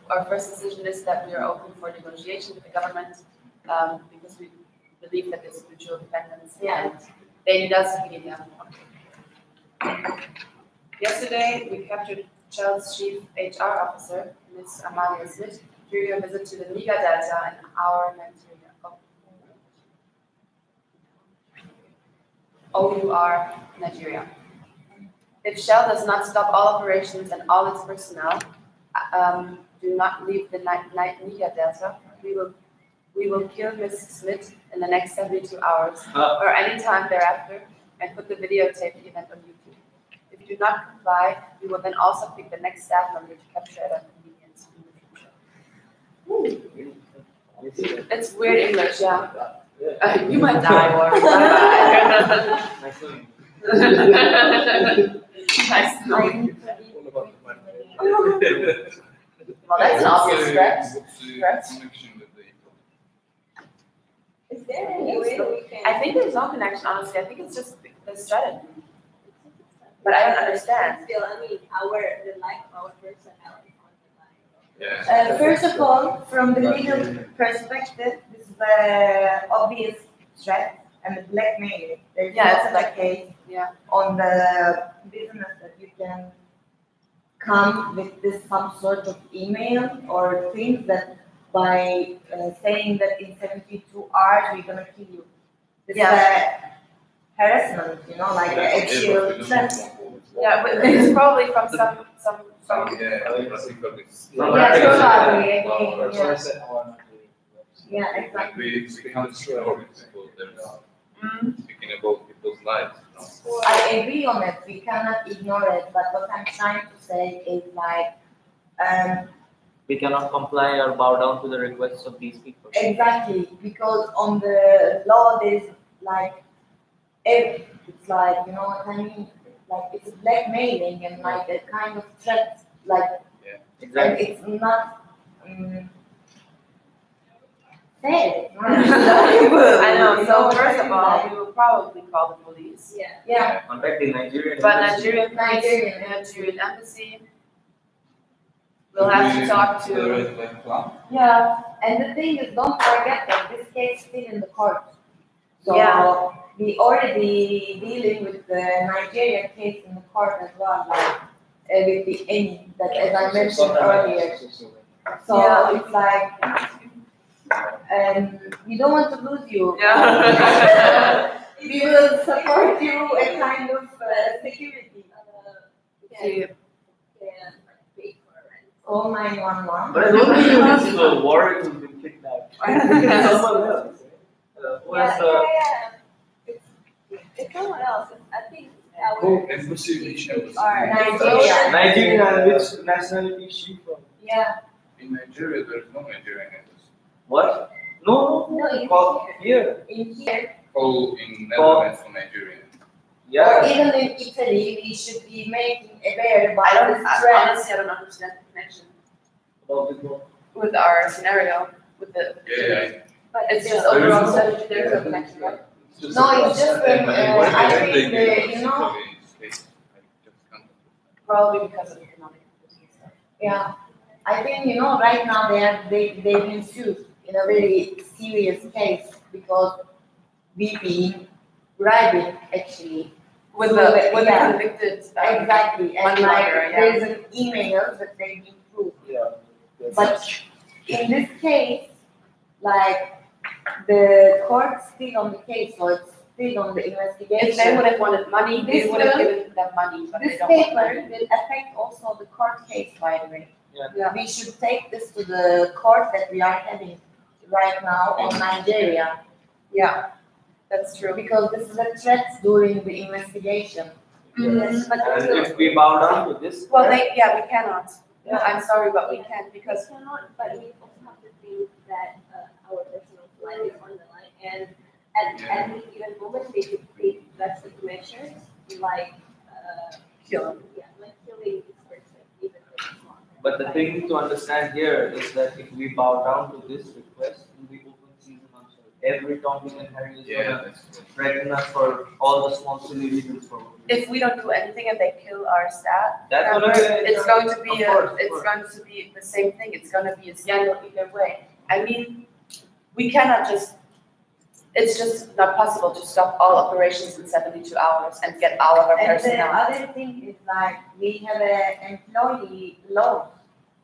our first decision is that we are open for negotiation with the government because we believe that there's mutual dependence and they need us, we need them. Yesterday, we captured Shell's chief HR officer, Ms. Amalia Smith, during a visit to the Niger Delta in our Nigeria. If Shell does not stop all operations and all its personnel do not leave the Niger Delta, we will kill Ms. Smith in the next 72 hours or any time thereafter and put the videotape event on YouTube. If you do not comply, we will then also pick the next staff member to capture at our convenience in the future. It's weird English, yeah. You might die, or nice knowing. Well, that's an obvious threat.
Is there any way that we can?
I think there's no connection, honestly. I think it's just the strategy. But I don't understand.
Still, I mean, the life of our personnel is on the line.
Yeah.
First of all, from the legal perspective, this is the obvious threat and the blackmailing. There's
it's
not a case on the business that you can come with this some sort of email or things that by saying that in 72 hours we're gonna kill you. This is harassment, like the actual threat.
Yeah, but it's probably from some
probably. Yeah, exactly.
We can't destroy people. There's speaking about people's lives.
I agree on it. We cannot ignore it. But what I'm trying to say is like,
we cannot comply or bow down to the requests of these people.
Exactly, because on the law there's like, it's like, you know what I mean? Like it's blackmailing and like a kind of threat, like,
exactly.
And it's not fair.
I know. So first of all, we will probably call the police.
Yeah.
Contact the Nigerian.
But Nigerian embassy. We'll have to talk to.
Yeah. And the thing is, don't forget that this case is still in the court. So we already dealing with the Nigerian case in the court as well, like with the N that, as I mentioned earlier. So it's like, we don't want to lose you.
Yeah.
We will support you a kind of security.
We
call 911.
But I don't think it's the warrior who's been kidnapped. It's someone else. Who has
It's someone else. I think
Oh,
our
embassy
institutions are
Nigeria.
Nigeria, and which nationality is she from?
Yeah.
In Nigeria, there's no Nigerian embassy.
What? No,
No, it's
call here.
In here,
Oh, in Netherlands for Nigerian.
or
Yeah.
even in Italy, we should be making aware about this
I
trend.
honestly, I don't understand the connection
About the law.
with our scenario, with the.
Yeah,
but
It's just
There is
overall
no-
strategy, there's no connection, right?
No, it's just I think you know,
Probably because of economic activity and stuff.
yeah, I think you know right now they've been sued in a very serious case because we been bribing actually.
With
So
the, with the
yeah.
convicted.
Exactly, and
money
like
launderer, yeah.
there's an email that they've been proved.
Yeah.
But in this case, like the court's still on the case, so it's still on the investigation.
If they would have wanted money, they
This
would have
will-
given them money, but they
This
don't want
paper
money.
will affect also the court case, by the way.
Yeah.
We should take this to the court that we are having right now on Nigeria,
Yeah, that's true.
because this is a threat during the investigation.
Mhm.
but
And
still,
if we bow down to this,
Well, we cannot.
Yeah.
I'm sorry, but we can't
we
because
cannot, but we also have to think that our personal life is on the line, and at any given moment they could take drastic measures like
kill.
like killing this person, even if it's not.
but the thing to understand here is that if we bow down to this request in the open season also, every Tom, Dick, and Harry is
Yeah,
gonna
that's true.
threaten us for all the small silly reasons for.
If we don't do anything and they kill our staff,
That's gonna be.
it's going to be
Of course, of
it's
course.
going to be the same thing. It's going to be a scandal either way. I mean, we cannot just. It's just not possible to stop all operations in 72 hours and get all of our
And the
personnel.
other thing is like we have an employee law.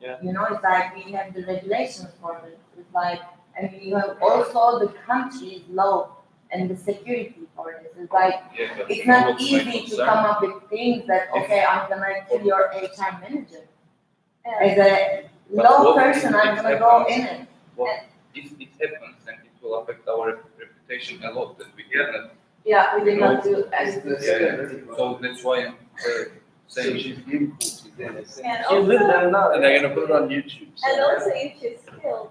Yeah.
You know, it's like we have the regulations for this. It's like, and we have also the country's law and the security for this. It's like
Yeah, but
it's
you know
not
what's my
easy to
concern?
come up with things that okay, I'm gonna kill your HR manager.
And
As a
But
law
what
person,
if
I'm
it
gonna go
happens?
in it.
What if it happens and it will affect our reputation a lot that we cannot.
Yeah, we did
No.
not do anything.
Yeah, so that's why I'm
So
saying.
she's being caught again.
and
She live
also,
there now.
And they're gonna put it on YouTube. so-
and also if she's killed,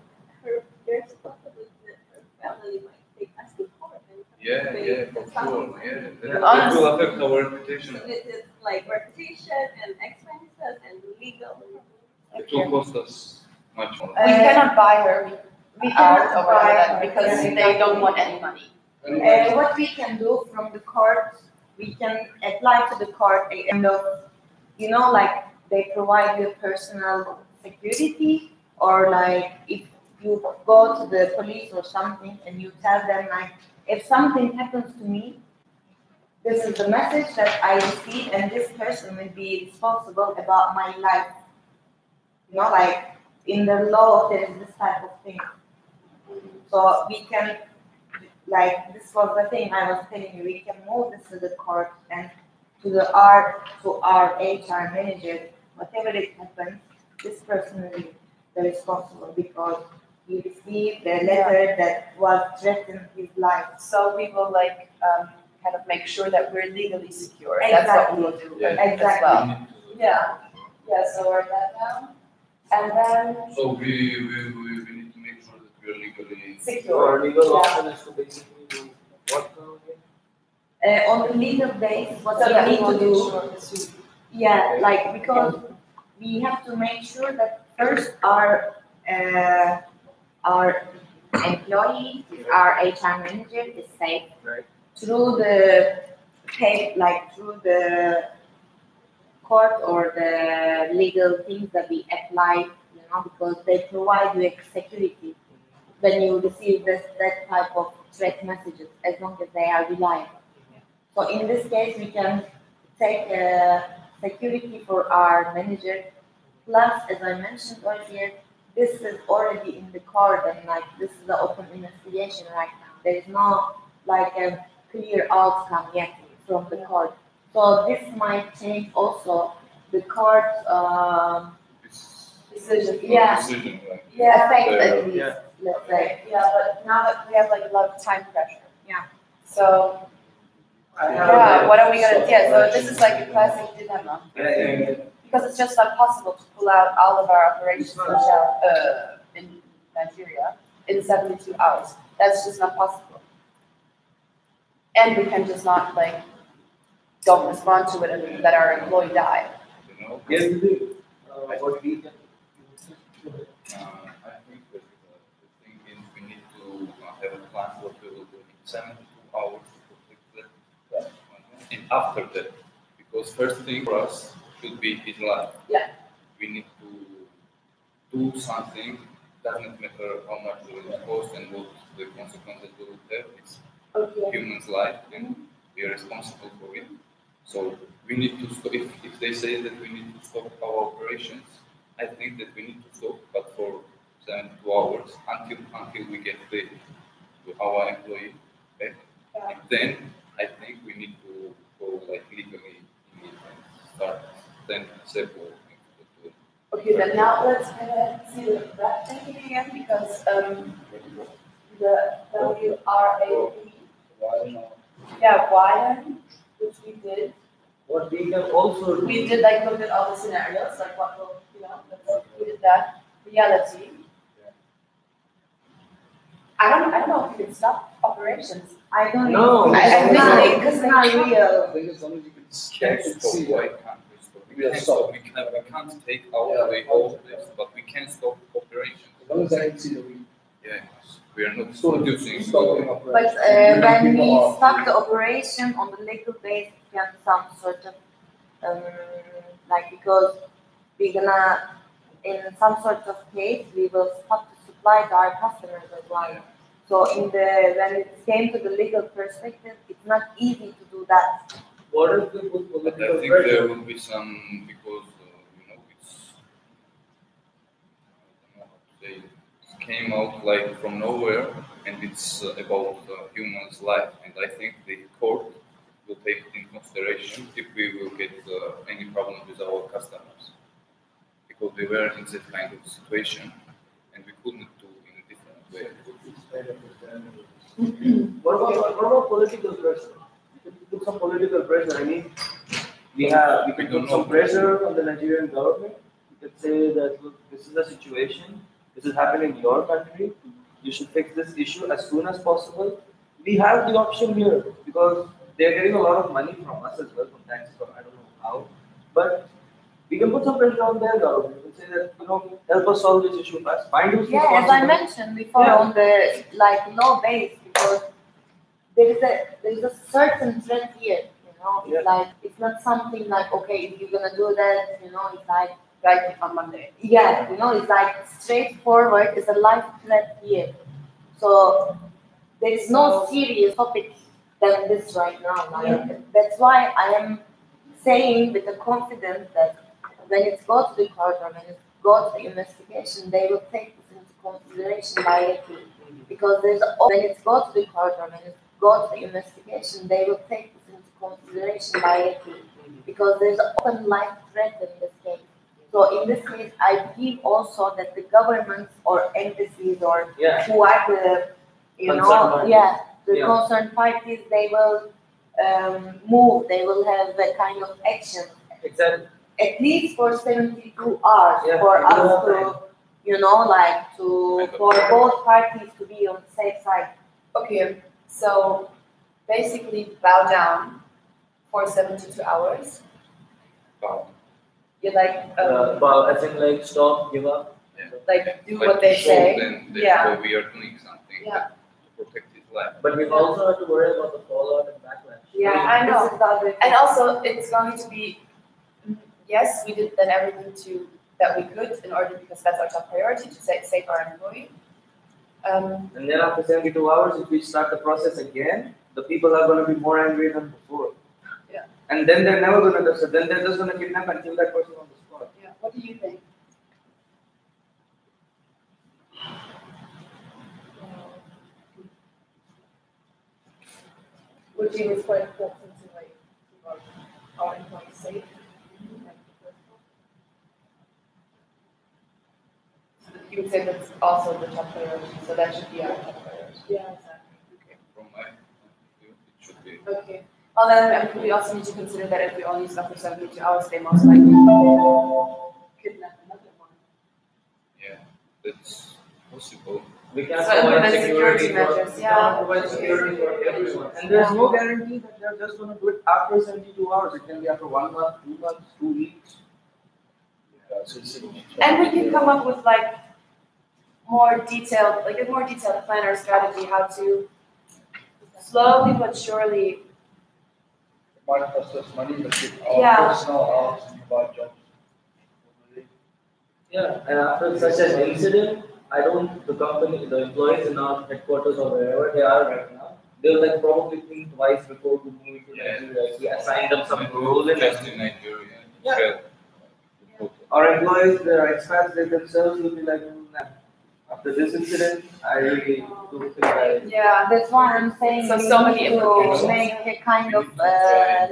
there's a possibility that her family might take us to court and
Yeah,
pay
yeah,
the
for
sum.
sure, yeah.
Yeah.
That will affect our reputation.
So this is like reputation and expenses and legal.
It will cost us much more.
We cannot buy her
We
out
cannot
or whatever
buy
that
her.
because
Yeah,
they don't want any money.
What we can do from the court, we can apply to the court a kind of, you know, like they provide you personal security, or like if you go to the police or something and you tell them like, if something happens to me, this is the message that I received and this person will be responsible about my life. You know, like in the law there is this type of thing. So we can, like this was the thing I was telling you, we can move this to the court and to our HR manager, whatever it happens, this person will be the responsible because he received the letter that was threatened his life.
So we will kind of make sure that we're legally secure. That's what we will do
Yeah.
as
Exactly.
well. Yeah. Yeah, so we're that now. And then
So we need to make sure that we are legally.
secure.
Our legal
Yeah.
option is to basically do what now again?
On the legal days, what
So that
we
we
need
will
to do,
ensure the suit.
yeah, like because we have to make sure that first our employee, our HR manager is safe
Right.
through the through the court or the legal things that we apply, you know, because they provide you security when you receive that type of threat messages, as long as they are reliable. So in this case, we can take security for our manager. Plus, as I mentioned earlier, this is already in the court and like this is the open investigation right now. There is no like a clear outcome yet from the court. So this might change also the court
decision.
Yeah.
decision, like,
Yeah.
Affect
There-
at least,
Yeah.
let's say. Yeah, but now that we have like a lot of time pressure.
Yeah.
So,
I
yeah, what are we gonna, yeah, so this is like a classic dilemma.
Yeah.
Because it's just not possible to pull out all of our operations in Nigeria in 72 hours. That's just not possible. And we can just not like, don't respond to it and let our employee die.
you know,
Yes, we do. What we can.
I think that the thing is we need to have a plan what we will do in 72 hours to protect that. And after that, because first thing for us should be his life.
Yeah.
We need to do something, doesn't matter how much it will cost and what the consequences will have, it's
Okay.
human's life and we are responsible for it. So we need to stop, if they say that we need to stop our operations, I think that we need to stop, but for 72 hours until we get our employee back.
Yeah.
And then I think we need to go like legally in it and start then several things to do.
Okay, then now let's see the rat thinking again because the WRAP,
Why not?
yeah, widen, which we did.
What we can also do.
We did like look at all the scenarios, like what will, we did that. Reality. I don't know if we can stop operations.
I don't
No.
know.
I think
Because it's not real.
I think as long as you can
Can't
check and
stop,
see.
why can't we stop? We
Yeah,
can't
stop.
stop, we can't take out
Yeah.
the whole place, but we can stop operations.
As long as I can see that we
Yeah, we are not
stop
producing.
stopping
But
operations.
when we
People are-
stop the operation on the legal base, we have some sort of like because we're gonna in some sort of case we will stop the supply to our customers as well. So when it came to the legal perspective, it's not easy to do that.
What if we put
But I
political
think there
pressure?
will be some, because, it's, I don't know how to say, it came out like from nowhere and it's about human's life. And I think the court will take it in consideration if we will get any problem with our customers. Because we were in that kind of situation and we couldn't do in a different way.
What about political pressure? We can put some political pressure. I mean, we can put some pressure on the Nigerian government. We can say that look, this is the situation. This is happening in your country. You should fix this issue as soon as possible. We have the option here because they're getting a lot of money from us as well from taxes. I don't know how, but we can put some pressure on their government. We can say that help us solve this issue first. Find who's
Yeah, as I
responsible.
mentioned before
Yeah.
on the law base, because there is a certain trend here.
Yeah.
It's like it's not something like okay, if you're gonna do that, it's like
Right on Monday.
yeah, it's like straightforward. It's a life threat here. So there is no serious topic than this right now. That's why I am saying with the confidence that when it goes to the court or when it goes to the investigation, they will take this into consideration directly. Because when it goes to the court or when it goes to the investigation, they will take this into consideration directly. Because there's an open life threat in this case. So in this case, I believe also that the governments or embassies or
Yeah.
who are the,
Concerned parties.
the
Yeah.
concerned parties, they will move, they will have a kind of action,
Exactly.
at least for 72 hours
Yeah,
for
we do
us
have
to, for both parties to be on the safe side.
Okay, so basically bow down for 72 hours.
Wow.
You're like,
But as in like stop, give up.
like do
Like
what they
to show
say.
them that
Yeah.
we are doing something
Yeah.
to protect his life.
But we also have to worry about the fallout and backlash.
Yeah, I know.
This is the other thing.
And also, it's going to be, yes, we did then everything that we could in order, because that's our top priority, to save our employee.
And then after 72 hours, if we start the process again, the people are going to be more angry than before.
Yeah.
And then they're never going to do so. Then they're just going to kidnap and kill that person on the spot.
Yeah. What do you think? Which is quite important to keep our employees safe. you would say that's also the top priority, so that should be our top priority.
Yeah, exactly.
From my view, it should be.
Okay. Well, then we also need to consider that if we only stop for 72 hours, they most likely kidnap another one.
Yeah, that's possible.
We can
So
provide
implement
security
security
for,
measures,
we
yeah.
cannot provide security for everyone. And there's no guarantee that they're just gonna do it after 72 hours. It can be after 1 month, 2 months, 2 weeks.
So it's
And we can come up with like a more detailed plan or strategy how to slowly but surely.
It might cost us money, but if our
Yeah.
personnel are to provide jobs.
Yeah, and after such an incident, the company, the employees in our headquarters or wherever they are right now, they'll like probably think twice before to move to
Yeah.
Nigeria. We assigned them some role in
Just in Nigeria.
Yeah.
Yeah.
Our employees, their expats, they themselves will be like, "Nah, after this incident, I really don't think I.
Yeah.
That's why I'm saying
So
we
many
need to
implications.
make a kind of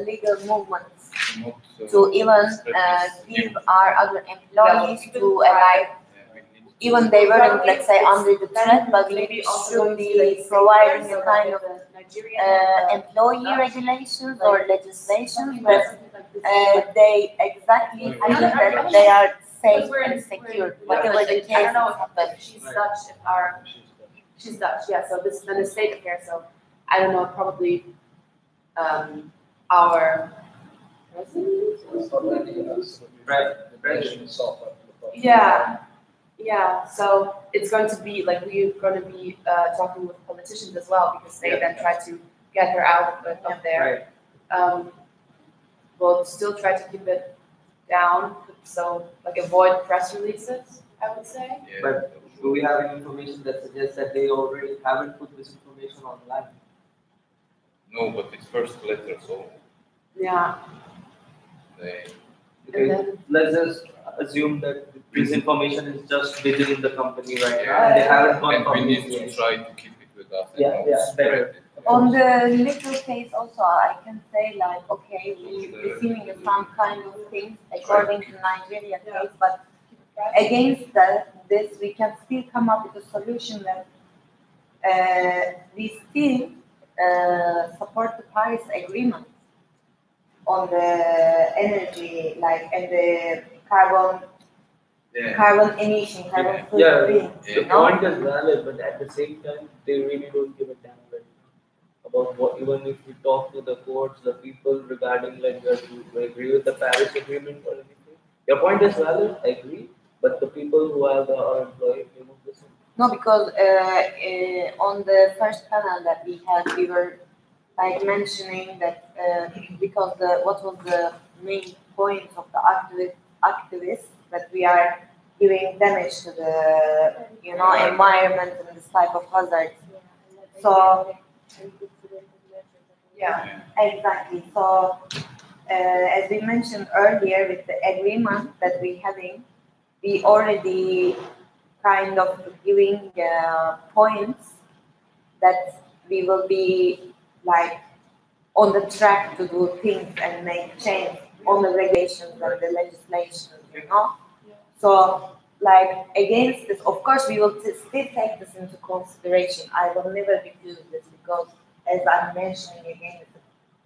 legal movements
Not,
to even
spread this
give
news.
our other employees to like
Yeah, we need to-
even they weren't, let's say, under the threat, but we should be providing a kind of employee regulations or legislations that they exactly feel that they are safe and secure, whatever the
I
case
don't know if
happens.
she's Dutch, she's Dutch, yeah, so this is then a state affair, so I don't know, probably our president?
It's not really us. The president itself, but the problem.
Yeah, yeah, so it's going to be, like, we're going to be talking with politicians as well, because they then try to get her out of there.
Right.
We'll still try to keep it down, so, like, avoid press releases, I would say.
Yeah.
But do we have any information that suggests that they already haven't put this information online?
No, but it's first letter, so
Yeah,
they.
Okay,
then-
let's just assume that this information is just within the company right now,
Yeah.
and they haven't gone
And we
public
need to
yet.
try to keep it with us.
Yeah,
and
yeah,
not spread
better.
it.
On the legal case also, I can say like, okay, we're receiving some kind of things according to Nigeria case, but against this, we can still come up with a solution that we still support the Paris Agreement on the energy, like, and the carbon emission, carbon
Yeah,
footprint,
yeah.
the
you know?
point is valid, but at the same time, they really don't give a damn right now about what. Even if we talk to the courts, the people regarding like whether to agree with the Paris Agreement or anything. Your point is valid, I agree, but the people who are our employees, they won't listen.
No, because on the first panel that we had, we were like mentioning that because what was the main point of the activists that we are giving damage to the environment and this type of hazards. So
yeah.
exactly. So as we mentioned earlier, with the agreement that we're having, we already kind of giving points that we will be like on the track to do things and make change on the regulations and the legislation, you know. So like against this, of course, we will still take this into consideration. I will never refuse this because, as I'm mentioning again, it's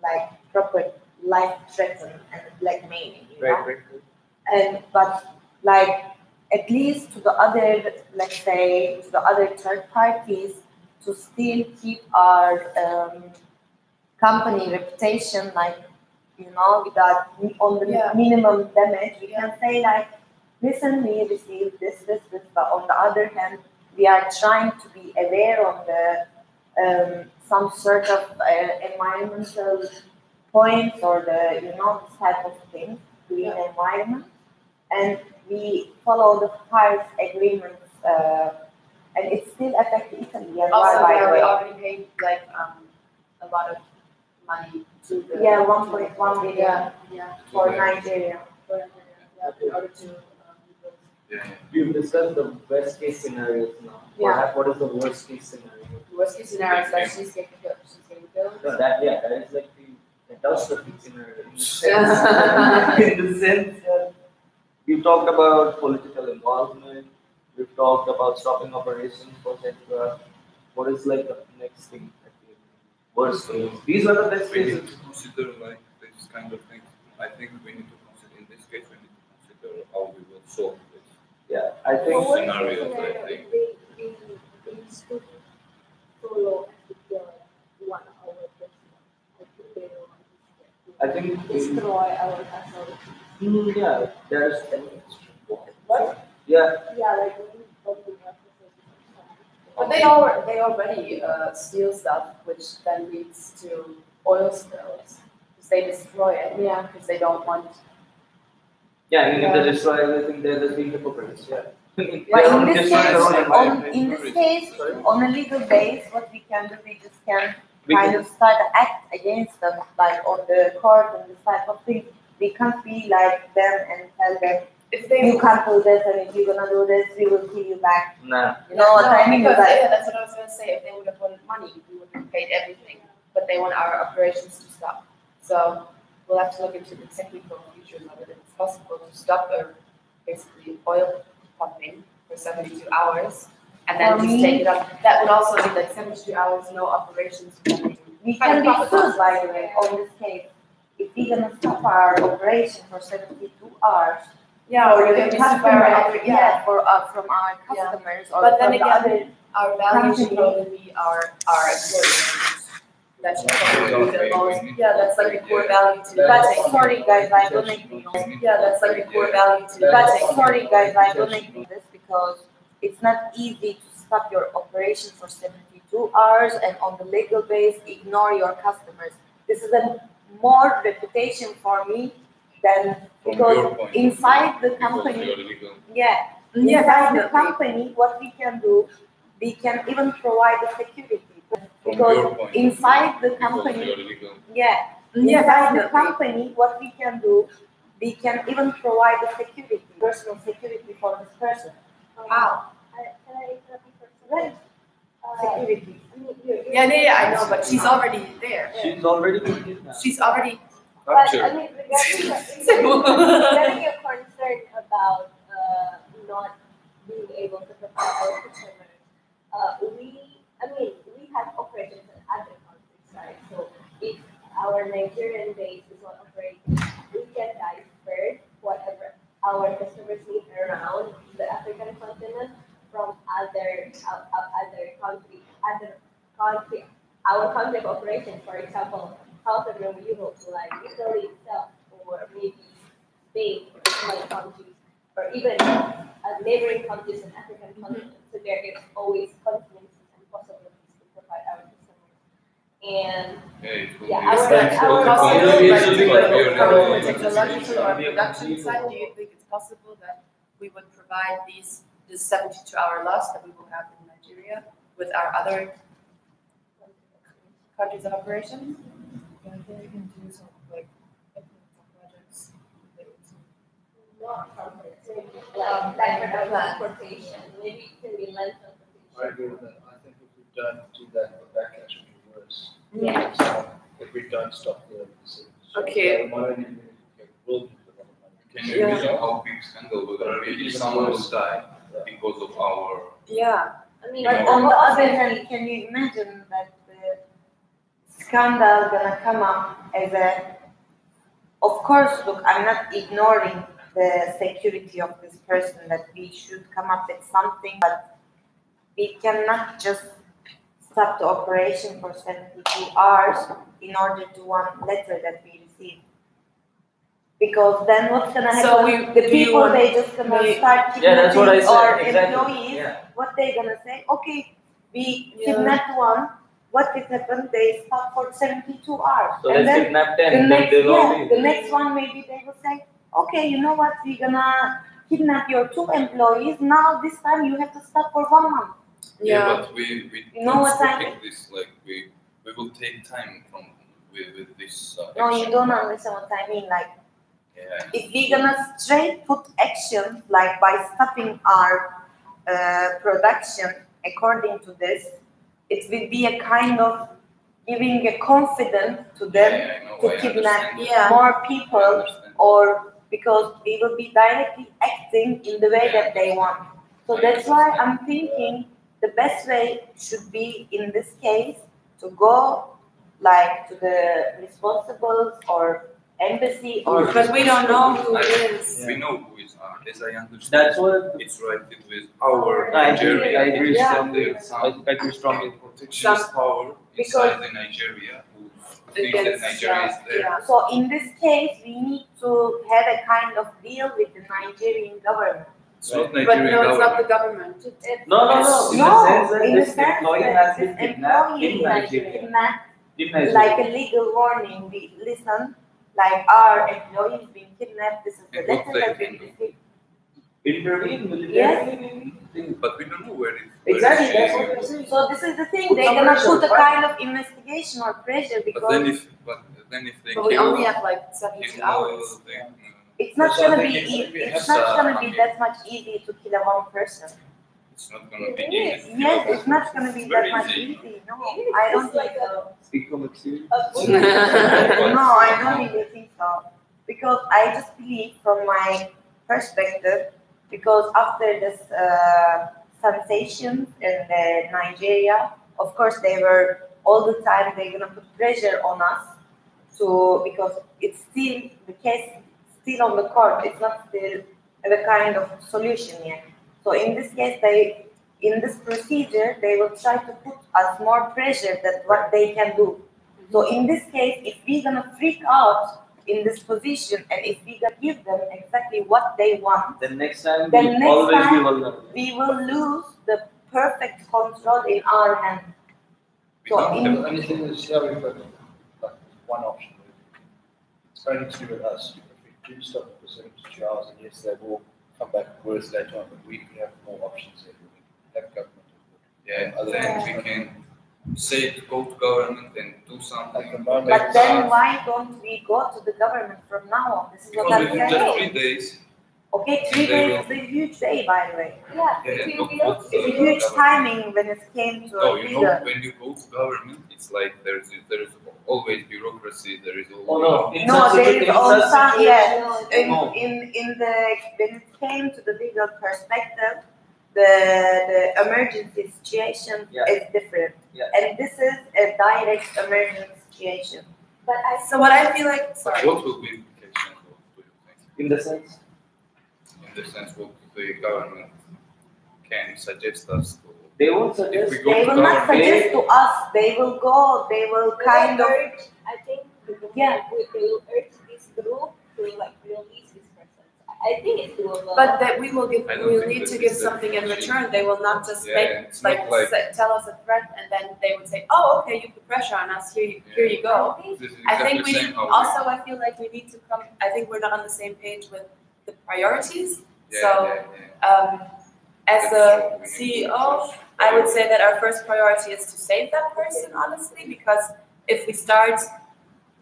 like proper life threatening and blackmailing, you know.
Right.
And but like at least to the other, let's say, to the other third parties, to still keep our company reputation, like, you know, without on the
Yeah.
minimum damage, we can say like, listen, we received this, but on the other hand, we are trying to be aware of the some sort of environmental points or the, you know, this type of thing, green environment, and we follow the Paris agreements, and it still affects Italy and
Also,
by
yeah,
the
we
way.
already paid like a lot of money to the.
Yeah, 1.1 billion
Yeah.
for
Yeah.
Nigeria.
In order to.
Yeah.
We've discussed the best case scenarios now.
Yeah.
What is the worst case scenario?
Worst case scenario is that she's getting killed.
No, that is like the catastrophic scenario. In the sense that we talked about political involvement,
We've talked about stopping operations for sector. What is like the next thing? Worst case. These are the best
We
cases.
need to consider like this kind of thing. I think we need to consider, in this case, we need to consider how we will solve this.
Yeah, I think.
Well,
Scenarios, I think.
They still follow the 1 hour decision.
I think
Destroy our castle.
yeah, there's
What?
yeah.
Yeah, like we probably have to say
But they already steal stuff, which then leads to oil spills. Because they destroy it. Yeah. Because they don't want.
Yeah, and if
Yeah.
they destroy everything, they're just being hypocrites. Yeah.
But in this
Destroy
case,
their own environment.
in this case,
Sorry?
on a legal base, what we can do, we just can
We
kind
can-
of start an act against them, like on the court and this type of thing. We can't be like them and tell them,
If they.
you can't do this, and if you're gonna do this, we will kill you back.
Nah.
You know what I mean?
Because,
Like,
yeah, that's what I was gonna say. If they would have wanted money, we would have paid everything. But they want our operations to stop. So we'll have to look into the technical features of it. If it's possible to stop basically oil pumping for 72 hours and then
For
just
me-
take it up. That would also be like 72 hours, no operations.
we can be sued, by the way, on this case. If we're gonna stop our operation for 72 hours,
Yeah,
or
or
the
you can be super
customers, yeah, from our
Yeah.
customers or
But then
from the
again,
other.
our value should
Company.
only be our employees. That should probably be the most,
We need
yeah, that's like a core
yeah.
value to the
But
budget.
sorry guys, I don't agree.
Yeah, that's like a core value to the
But
budget.
sorry guys, I don't agree with this because it's not easy to stop your operation for 72 hours and on the legal base ignore your customers. This is a more reputation for me than
From
because
your point of
inside
view,
the
because
company,
you're legal.
yeah,
Yeah,
inside the
definitely.
company, what we can do, we can even provide the security
From
because
your point of
inside the
view, because
company,
you're legal.
yeah.
Yeah,
Inside the
definitely.
company, what we can do, we can even provide the security, personal security for this person.
How?
Can I interrupt you for a
Right.
second?
Security.
I mean, you're
Yeah, I know, but she's already there.
She's already been kidnapped.
She's already.
But I
Capture.
mean, regarding your concern about not being able to provide our customers, we have operations in other countries, right? So if our Nigerian base is not operating, we can divert whatever our customers need around the African continent from other country, our country of operation, for example, Southern Europe, like Italy itself, or maybe Spain, or some other countries, or even neighboring countries in African continent. So there is always conflicts and possibilities to provide our customers. And
Yeah, it will
Yeah,
be
our-
expensive.
our-
It will
our-
be
our-
expensive, but we are
From
never
a
going to
technological or
Be a
production
complete
side, do you think it's possible that we would provide this 72-hour loss that we will have in Nigeria with our other countries of operation?
Yeah, I think we can do some like projects related to
not conflicts, like for transportation, maybe it can be land
I
transportation.
agree with that. I think if we don't do that, the backlash will be worse.
Yeah.
So if we don't stop the disease.
Okay.
Money will be a lot of money.
Can you imagine how big scandal we're gonna be if someone will die because of our?
Yeah.
I mean,
But on the other hand, can you imagine that the scandal gonna come up as a, of course, look, I'm not ignoring the security of this person, that we should come up with something, but we cannot just stop the operation for 72 hours in order to one letter that we received. Because then what's gonna happen?
So
the
do you
people,
want-
they just gonna
they-
start
Yeah, that's what I
kidnapping
said.
our
Exactly.
employees.
Yeah.
What they gonna say? Okay, we
Yeah.
kidnapped one. What did happen? They stop for 72 hours.
So
and
let's
then
kidnap
the
10, then
next,
they'll all
yeah,
leave.
the next one maybe they will say, okay, you know what? We're gonna kidnap your 2 employees. Now this time you have to stop for 1 month.
Yeah.
But we
You know
don't
what I
stop this. Like we will take time from with this.
No, you
action.
don't understand what I mean. Like,
Yeah.
if we're gonna straight put action, like by stopping our production according to this, it will be a kind of giving a confidence to them
Yeah, I know,
to
I
kidnap
understand.
Yeah.
more
I
people,
understand.
or because we will be directly acting in the way that they want. So that's why I'm thinking the best way should be in this case to go like to the responsibles or embassy or.
But we don't know who it is.
We know who is as I understand.
That's what
It's right with our
I agree.
Nigeria.
I agree
It's
strongly.
that some
I agree strongly.
protectionist power inside the Nigeria who thinks that Nigeria is there.
Yeah.
So in this case, we need to have a kind of deal with the Nigerian government.
It's not
But
Nigerian
no, it's not the
government.
government.
No. In
No,
the sense that
in the
this
sense
employee
that
has
this
been kidnapped
employee
in Nigeria.
kidnapped,
In Nigeria.
like a legal warning. We listen, like our employee is being kidnapped. This is the
And what
letter
they
that we
can do.
received.
Intervene militarily.
Yes.
But we don't know where it
Exactly,
where
that's
it
what
is.
I'm saying.
So this is the thing.
Put
They're
some
gonna
pressure,
put a
right?
kind of investigation or pressure
But
because
then if they
But we
kill
only have like 72
him,
hours.
it's not
So I
gonna
think
be
it has
it's not
a-
gonna be that much easy to kill a one person.
it's not gonna be
It
easy.
is.
Yes, it's not gonna be
It's
that
very
much
easy.
easy. No, I don't think so.
Speak from experience.
No, I don't really think so. Because I just believe from my perspective, because after this sensation in Nigeria, of course they were all the time they're gonna put pressure on us to because it's still the case still on the court. It's not still the kind of solution yet. So in this case, in this procedure they will try to put us more pressure than what they can do. So in this case, if we're gonna freak out in this position and if we gonna give them exactly what they want,
The next time
Then
we
next
always
time-
be vulnerable.
we will lose the perfect control in our hands.
We
So
don't
in
have
The only thing is, yeah, we've got like one option. It's only to do with us. If we do stop for 72 hours, and yes, they will come back worse later on, but we have more options here. We have government.
Yeah,
Other
then
things.
we can say to go to government and do
At the
something.
moment-
but then why don't we go to the government from now on? This is what
Because
I'm
we have just
saying.
3 days.
Okay, 3 days is a huge day, by the way.
Yeah,
Yeah,
we
look
don't.
what,
It's a huge timing when it came to
No,
a
you
leader.
know, when you go to government, it's like there's always bureaucracy. There is always.
Oh no, in
No,
such
there
situ-
is
in
also
such
yeah.
situations, no.
In the when it came to the legal perspective, the emergency situation
Yeah.
is different,
Yeah.
and this is a direct emergency situation.
But I
So what I feel like,
But
sorry,
what will be implications of do you think?
In the sense,
In the sense, what the government can suggest us to.
they won't
If
suggest.
we go
They
to
will not
government,
suggest to us. They will go. They will kind of.
urge, I think
Yeah.
we will urge this group to like release this person. I think it's doable.
but that we will give,
I don't
we'll
think
need
that
to
it's
give
that
something in
easy.
return. They will not just
Yeah,
make,
it's
like,
not like-
tell us a threat and then they would say, oh, okay, you put pressure on us, here you go.
this is
I think
exactly
we
same
need,
how
also I feel like we need to come, I think we're not on the same page with the priorities.
Yeah,
So,
yeah.
As
That's
a
true. We need
CEO,
to-
I would say that our first priority is to save that person, honestly, because if we start,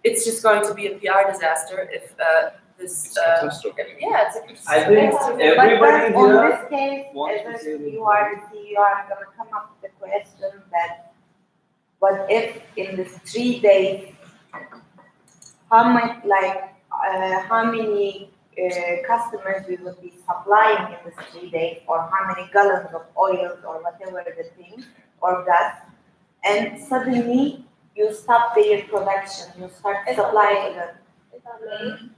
it's just going to be a PR disaster if this,
It's catastrophic.
yeah, it's
I think
But
everybody
then on
here
this case,
wants to
as
say
a you are the CEO, I'm gonna come up with the question that what if in this 3 days, how much how many customers we would be supplying in this 3 days, or how many gallons of oil or whatever the thing or gas, and suddenly you stop their production, you start supplying them,
If I may,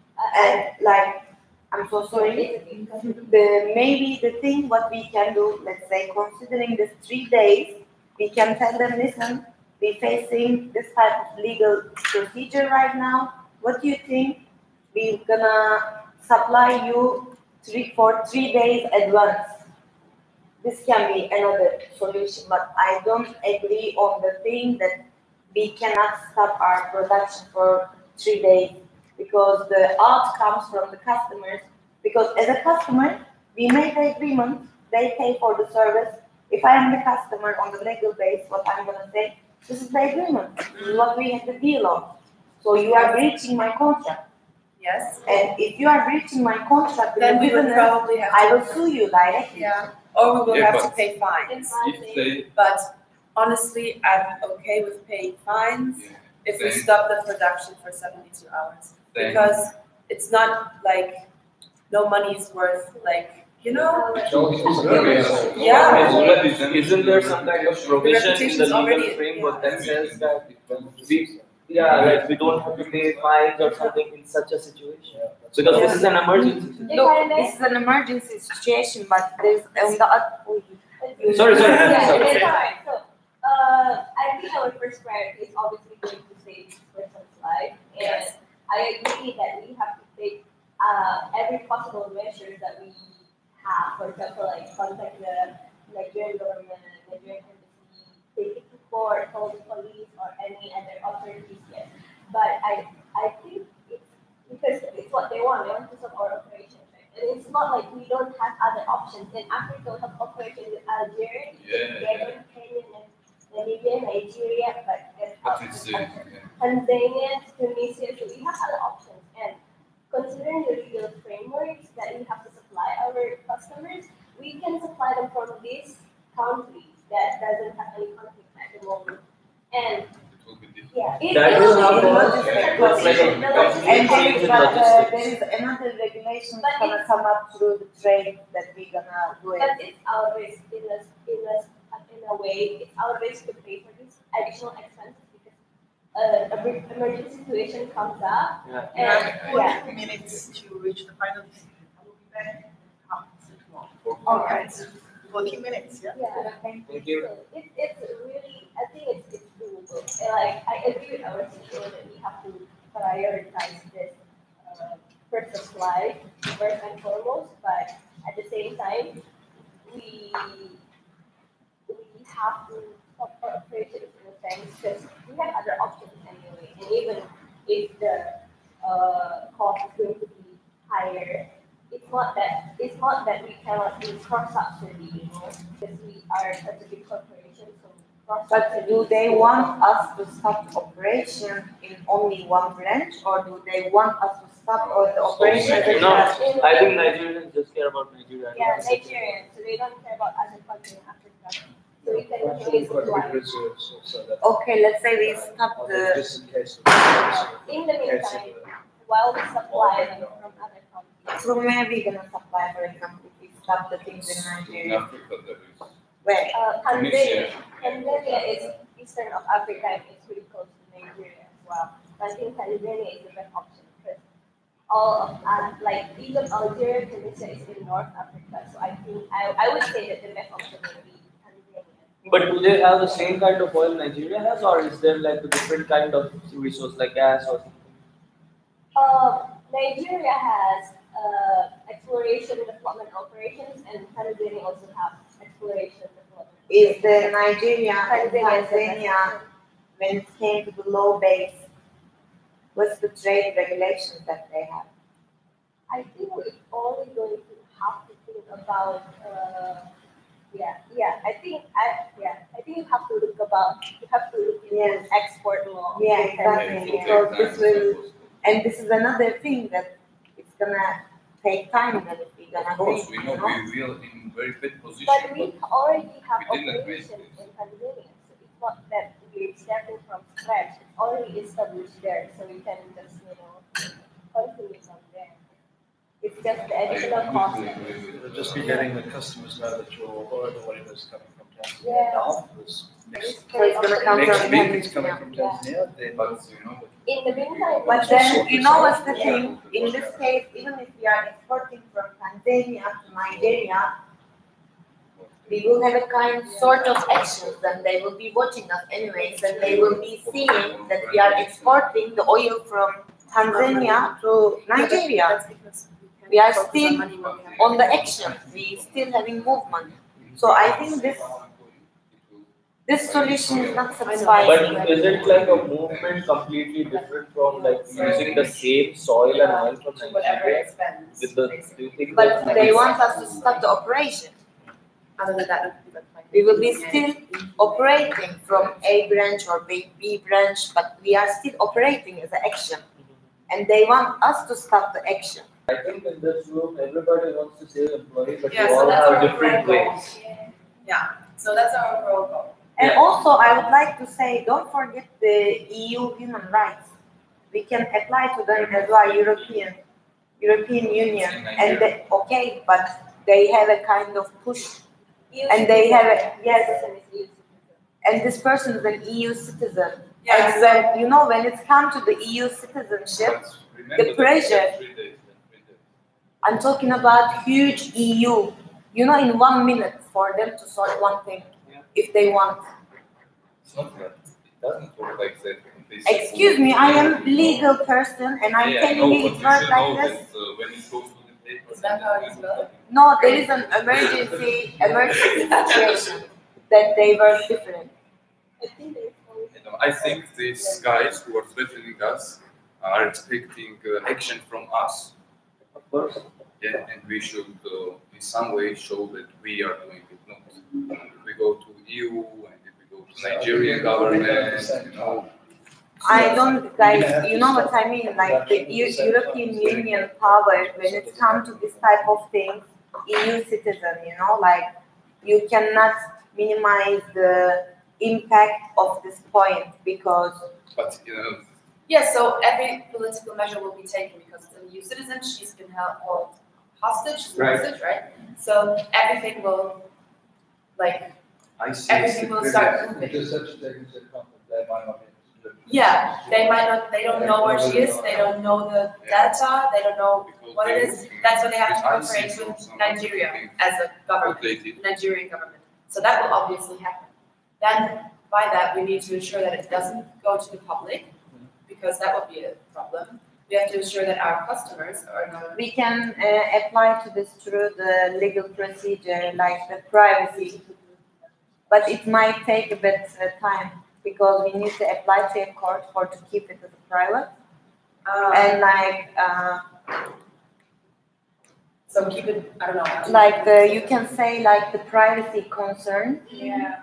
and like I'm so sorry. Maybe the thing what we can do, let's say, considering this 3 days, we can tell them, listen, we're facing this type of legal procedure right now. What do you think? We're gonna supply you for 3 days advance. This can be another solution, but I don't agree on the thing that we cannot stop our production for 3 days because the outcomes from the customers, because as a customer, we make the agreement, they pay for the service. If I am the customer on the legal base, what I'm gonna say, this is the agreement, this is what we have to deal on. So you are breaching my contract.
yes,
And if you are breaching my contract,
then we would
business,
probably have to.
I will sue you directly.
Yeah, or we will
Yeah,
have to
but-
pay fines.
If they,
But honestly, I'm okay with paying fines
yeah,
if we
then-
stop the production for 72 hours.
then-
Because it's not like, no money is worth like
You know?
Yeah. Isn't there some kind of provision in the
reputation's
legal
already-
framework
yeah.
that says that like we don't have to pay fines or something in such a situation? Because this is an emergency.
Look, this is an emergency situation, but there's on the other.
Sorry.
Yeah,
Sorry.
it's alright. So, I think our first priority is obviously going to save this person's life, and I agree that we have to take every possible measure that we have. For example, like contact the Nigerian government, Nigerian embassy, take it to court, call the police or any other authorities. Yes, but I think it's because it's what they want. They want to support operations. And it's not like we don't have other options. In Africa, we have operations in Algeria, Yemen, Kenya, and Namibia, Nigeria, but there's Tanzania, Tunisia, so we have other options. And considering the legal frameworks that we have to supply our customers, we can supply them from these countries that doesn't have any conflict at the moment. And yeah,
That will have
And there is another regulation
But
gonna
it's-
come up through the trade that we're gonna do it.
but it's our risk in a way, it's our risk to pay for these additional expenses because an emergency situation comes up.
Yeah.
And yeah,
40 minutes to reach the final decision. I will be back.
okay.
40 minutes, yeah?
Yeah.
Thank you.
So it's really, I think it's doable. And like, I agree with our CEO that we have to prioritize this first supply first and foremost, but at the same time, we have to stop our operations in a sense because we have other options anyway. And even if the cost is going to be higher, it's not that we cannot do cross subsidy, you know, because we are such a big corporation. So cross
But do they want us to stop operation in only one branch, or do they want us to stop all the operations?
No, I think Nigerians just care about Nigeria.
Yeah, Nigerian, so they don't care about other countries in Africa. So we can really supply.
Reserves also that.
Okay, let's say we stop the.
Just in case of.
In the meantime, while we supply them from other countries.
From where we gonna supply, for example, if we stop the things in
In
Nigeria?
Africa, there is.
Where?
Tanzania. Tanzania is eastern of Africa and it's really close to Nigeria as well. But I think Tanzania is the best option because all of like even Algeria, Tunisia is in North Africa. So I think I would say that the best option would be Tanzania.
But do they have the same kind of oil Nigeria has, or is there like a different kind of resource like gas or something?
Nigeria has exploration, development operations, and Tanzania also have exploration, development.
Is the Nigeria and
Tanzania is the
Tanzania, when it came to the low base, what's the trade regulations that they have?
I think we're only going to have to think about, I think you have to look into
Yes.
export law.
Yeah,
in
exactly.
Tanzania.
Because this will, and this is another thing that it's gonna take time that we're gonna
Of course,
do,
we
you
know
know?
we will in very fit position.
But we already have
We didn't agree
operations
to
in Tanzania, so it's not that we're starting from scratch. It's already established there, so we can just, continue from there. It's just the additional cost.
It'll just be letting the customers know that your oil or whatever is coming from Tanzania
Yeah.
now. Because next
So it's gonna come
next
from
week it's coming
Tanzania.
from Tanzania, then
But you know,
In the meantime,
But then, you know what's the thing? In this case, even if we are exporting from Tanzania to Nigeria, we will have a sort of actions, and they will be watching us anyways, and they will be seeing that we are exporting the oil from Tanzania to Nigeria.
That's because
We are
focus
still
on money when we have
on the action. We still having movement. So I think this solution is not satisfying.
But is it like a movement completely different from like using the same soil and oil from
whatever
Nigeria?
it spends.
With the,
basically.
do you think
But
that
they want us to stop the operation.
Other than that, that's fine.
We will be still operating from A branch or B branch, but we are still operating as an action. And they want us to stop the action.
I think in this room everybody wants to save employees, but
Yeah,
we
so
all
that's
have
our
different
overall goal.
ways.
Yeah, so that's our overall goal.
And
Yeah.
also, I would like to say, don't forget the EU human rights. We can apply to them as well, European Union. And okay, but they have a kind of push, and they have a, yes, and this person is an EU citizen.
Yeah,
And when, you know, when it's come to the EU citizenship, the pressure, I'm talking about huge EU, you know, in 1 minute for them to sort one thing, if they want.
It's not that. It doesn't work like that.
Excuse me, I am a legal person and I'm telling you it works like this.
When it goes to the paper,
Is that how it's spelled?
No, there is an emergency situation that they work different.
I think these guys who are threatening us are expecting action from us.
Of course.
Yeah, and we should in some way show that we are doing it. Not if we go to EU and if we go to Nigerian government, you know.
I don't, guys, you know what I mean? Like the European Union power, when it comes to this type of things, EU citizen, you know, like you cannot minimize the impact of this point because.
But you know.
Yes, so every political measure will be taken because it's an EU citizen, she's been held hostage, right? So everything will, like, everything will start moving. Yeah, they might not, they don't know where she is, they don't know the data, they don't know what it is. That's when they have to cooperate with Nigeria as a government, the Nigerian government. So that will obviously happen. Then by that, we need to ensure that it doesn't go to the public, because that would be a problem. We have to ensure that our customers are not.
We can apply to this through the legal procedure, like the privacy. But it might take a bit time because we need to apply to a court for to keep it as a private. And like.
So keep it, I don't know.
Like the, you can say like the privacy concern.
Yeah.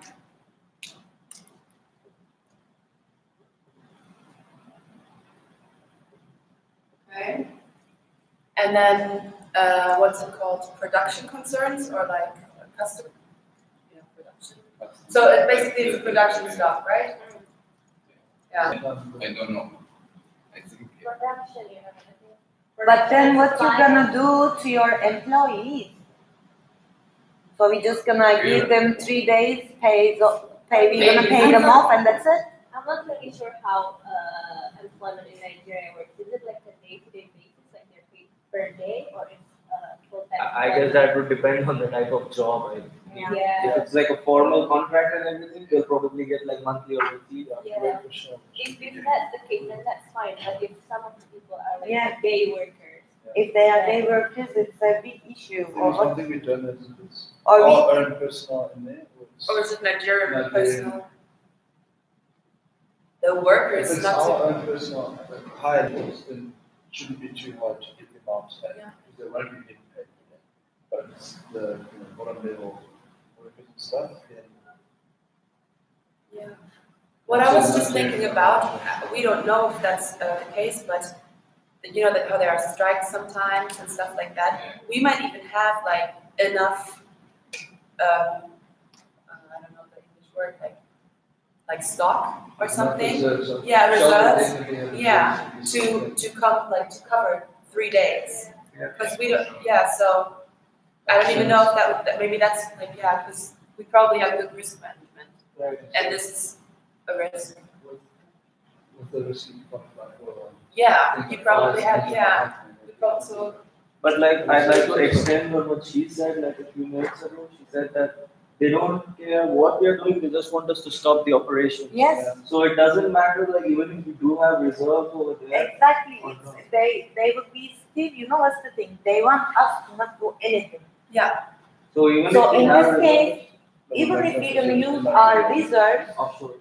Okay. And then what's it called? Production concerns or like custom? Yeah, production. So it basically it's production stuff, right? Yeah.
I don't know. I think.
Production,
But then what you gonna do to your employees? So we just gonna give them 3 days, we're gonna pay them off and that's it?
I'm not really sure how employment in Nigeria works. Is it like a day-to-day basis, like they're paid per day, or it's full-time?
I guess that would depend on the type of job. Right?
Yeah.
If it's like a formal contract and everything, they'll probably get like monthly or weekly.
Yeah.
For sure.
If that's the case, then that's fine. But if some of the people are like
Yeah.
day workers,
If they are day workers, it's a big issue.
There's something we don't know is
Or we-
our own personnel in there.
Or is it Nigerian
Nigerian.
personal? The workers,
If it's
not
our
to.
own personnel, higher levels, then it shouldn't be too hard to get them out today.
Yeah.
Because they won't be getting paid for that. But if it's the bottom level workers and stuff, then
Yeah. What I was just thinking about, we don't know if that's the case, but you know that how there are strikes sometimes and stuff like that. We might even have like enough, I don't know the English word, like stock or something.
reserves of-
Yeah, reserves.
Definitely have
Yeah,
reserves.
to come like to cover 3 days. Because we don't, yeah. So I don't even know if that would, maybe that's like because we probably have good risk management,
Right.
and this is a risk.
With the risk you quantify for.
Yeah, you probably have, we probably, so,
But like I'd like to extend on what she said like a few minutes ago. She said that they don't care what we are doing, they just want us to stop the operation.
Yes,
So it doesn't matter like even if we do have reserves over there.
exactly. They would be still, you know what's the thing? They want us to not do anything.
yeah,
So even
So
if we
in
have
this
reserves,
case, even if we're gonna use our reserves,
offshore.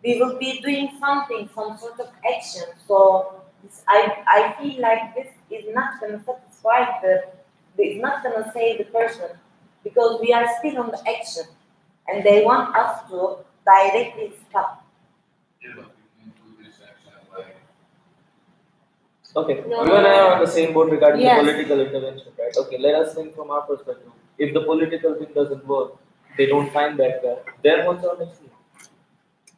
we will be doing something, some sort of action. So I feel like this is not gonna satisfy it's not gonna save the person because we are still on the action and they want us to directly stop.
Yeah, but we can do this action like.
Okay,
No.
you and I are on the same boat regarding
Yes.
the political intervention, right? Okay, let us think from our perspective. If the political thing doesn't work, they don't find that guy. Then what's our next move?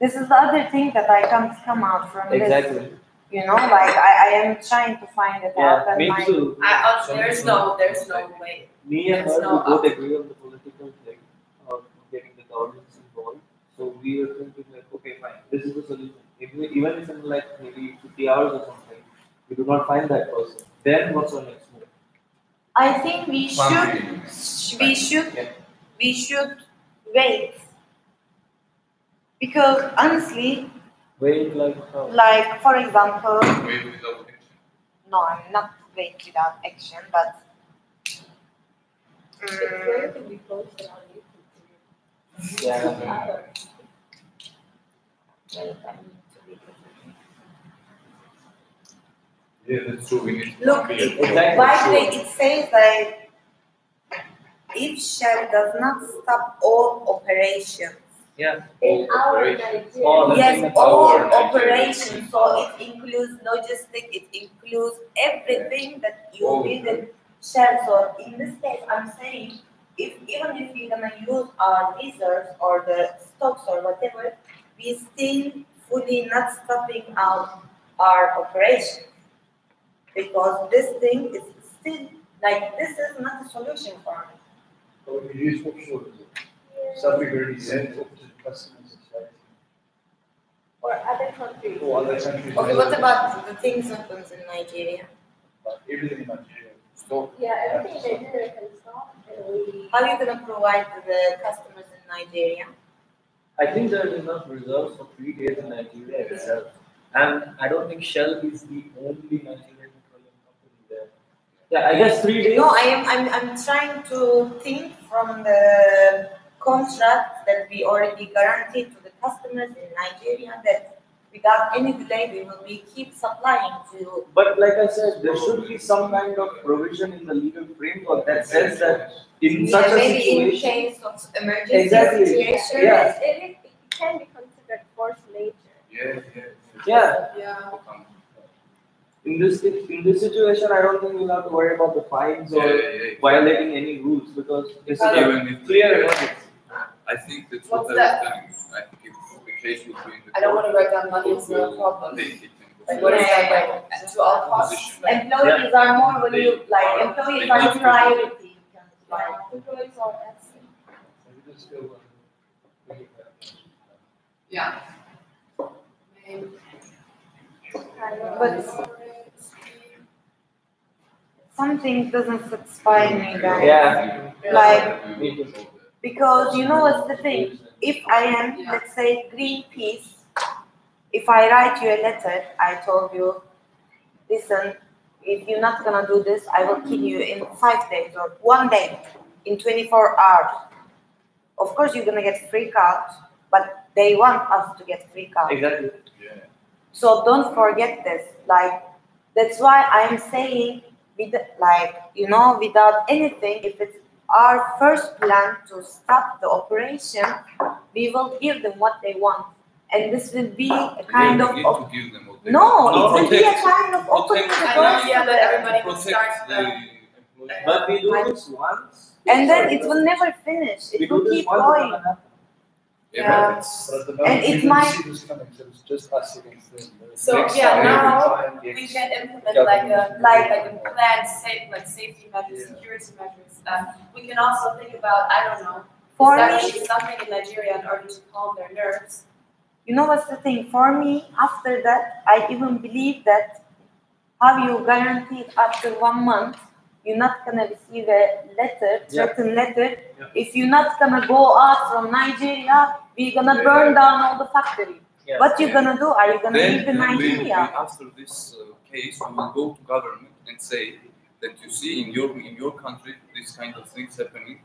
This is the other thing that I come out from
Exactly.
this. You know, like I am trying to find it out. And
Me
like,
too.
There's no way.
Me and
There's
her,
no
we both
up.
agree on the political thing of getting the governments involved. So we are thinking like, okay, fine, this is the solution. Even if in like maybe 50 hours or something, we do not find that person. Then what's our next move?
I think we should wait, because honestly,
Wait, like how?
like for example,
Wait without action.
no, I'm not wait without action, but
It's going to be posted on YouTube.
Yeah.
Yeah, that's true. We need to
look,
be
Exactly.
by the way, it says like if Shell does not stop all operations.
Yeah.
In our
Operation.
Nigeria.
All
Yes,
Nigeria.
all
Our Nigeria.
operations. So it includes logistics, it includes everything that you
All.
need in Shell. So in this case, I'm saying, even if we're gonna use our reserves or the stocks or whatever, we still fully not stopping out our operation, because this thing is still like this is not a solution for me.
But when you use offshore, something already sent off to the customers, right?
Or other countries.
Or other countries.
Okay, what about the things happens in Nigeria?
But everything in Nigeria.
Stop.
Yeah, everything in Nigeria can stop and we.
How are you gonna provide to the customers in Nigeria?
I think there is enough reserves for 3 days in Nigeria itself. And I don't think Shell is the only Nigerian petroleum company there. Yeah, I guess 3 days.
No, I'm trying to think from the contract that we already guaranteed to the customers in Nigeria that without any delay we will be keep supplying to.
But like I said, there should be some kind of provision in the legal framework that says that in such a
Maybe in
situation,
case of emergency
Exactly.
situation.
Yeah.
It can be considered force majeure.
Yes, yes.
yeah,
Yeah.
in this situation, I don't think we'll have to worry about the fines or
Yeah.
violating any rules, because this is
Even
a
if
clear emergency.
I think that's
What's
what I
that?
was telling you. I think if the case would be in the
I don't want
court,
to write down money, it's not a
we'll
problem.
take it
Like,
and
what is that, like, to all costs?
Position.
Like,
Employees are more when you like employees are
They-
priority. You can, like,
Employees are at sea.
So we just feel like we get that.
yeah.
But something doesn't satisfy me, guys.
Yeah.
Like,
We will solve that.
because you know what's the thing? If I am, let's say, Greenpeace, if I write you a letter, I told you, listen, if you're not gonna do this, I will kill you in 5 days or 1 day, in 24 hours. Of course, you're gonna get freaked out, but they want us to get freaked out.
Exactly.
Yeah.
So don't forget this. Like, that's why I'm saying, without anything, if it's our first plan to stop the operation, we will give them what they want. And this will be a kind
Yeah,
of,
we need to give them what they
no,
want.
it will be a
Protect-
kind of opening
protect
the
I
doors
know,
to
yeah, that
them.
everybody can start
Protect the employees.
But we do this once.
And then it will never finish.
We
It will
do this
keep
once,
going.
it's gonna happen.
Yeah.
but it's-
But at the
And
moment,
it
we didn't
might-
see this coming, so it's just us against them.
So,
Next
yeah,
time,
now
we try and get
we can implement
government
like a
involved.
plan, safety measures,
Yeah.
security measures. We can also think about, I don't know,
For me,
establishing something in Nigeria in order to calm their nerves.
you know what's the thing? For me, after that, I even believe that have you guaranteed after 1 month, you're not gonna receive a letter, certain letter.
Yeah.
If you're not gonna go out from Nigeria, we're gonna burn down all the factory.
Yeah.
What you gonna do? Are you gonna leave in
then
Nigeria?
after this case, we will go to government and say that you see in your country this kind of things happening,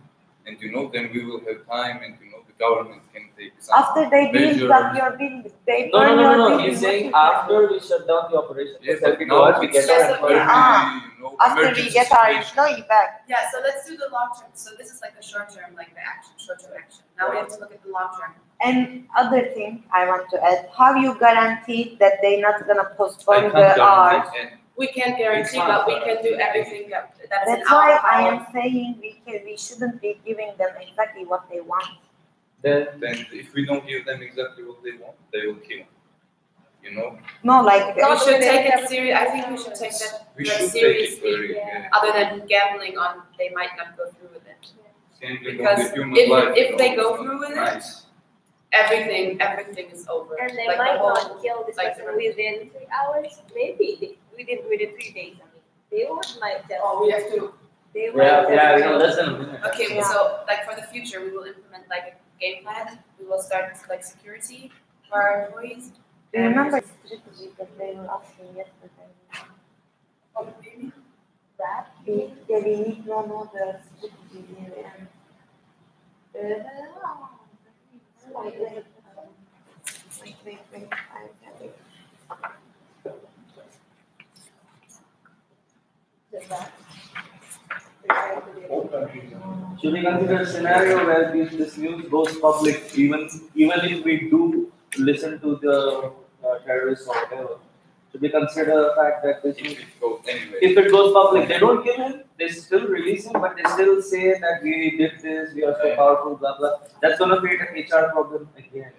and then we will have time, and the government can take some
After they build
measures.
up your building, they
No,
burn
no,
your
no, no.
building.
He's
what
saying
you gonna do?
after we shut down the operation.
Yes,
Because
but
we
now
go out, we
it's
get
Yes,
our
okay.
employees.
After we
emergency
get our
situation.
employee back.
Yeah, so let's do the long term. So this is like the short term, like the action, short term action. Now we have to look at the long term.
And other thing I want to add, have you guaranteed that they're not gonna
I
postpone
can't
the hours?
guarantee it.
We can't guarantee, but we can do everything that is in
That's
our
why I
power.
am saying we shouldn't be giving them exactly what they want.
Then
Then if we don't give them exactly what they want, they will kill. you know.
No, like
We should take it serious. I think we should take that
We
like
should take it
seriously.
very,
Other than gambling on, they might not go through with it.
gambling on
Because
the human
if-
life,
if
you
they
know,
go
it's
through
not
with it,
nice.
Everything is over.
And they
Like,
might
the whole-
not kill this
like,
person within 3 hours. Maybe within 3 days. I mean, they might just.
Oh, we have to.
They might
Less than a minute.
Okay,
Yeah.
so like for the future, we will implement like a game plan. We will start like security for our employees.
Do you remember the strategy that they were asking yesterday?
Oh, maybe.
That yeah, we need to know the strategy in the end. Wait, I have it.
All countries are.
Should we consider a scenario where this news goes public, even if we do listen to the terrorists or whatever? Should we consider the fact that this news,
If it goes anyway.
if it goes public, they don't kill him, they still release him, but they still say that we did this, we are so powerful, blah blah. That's gonna create an HR problem again.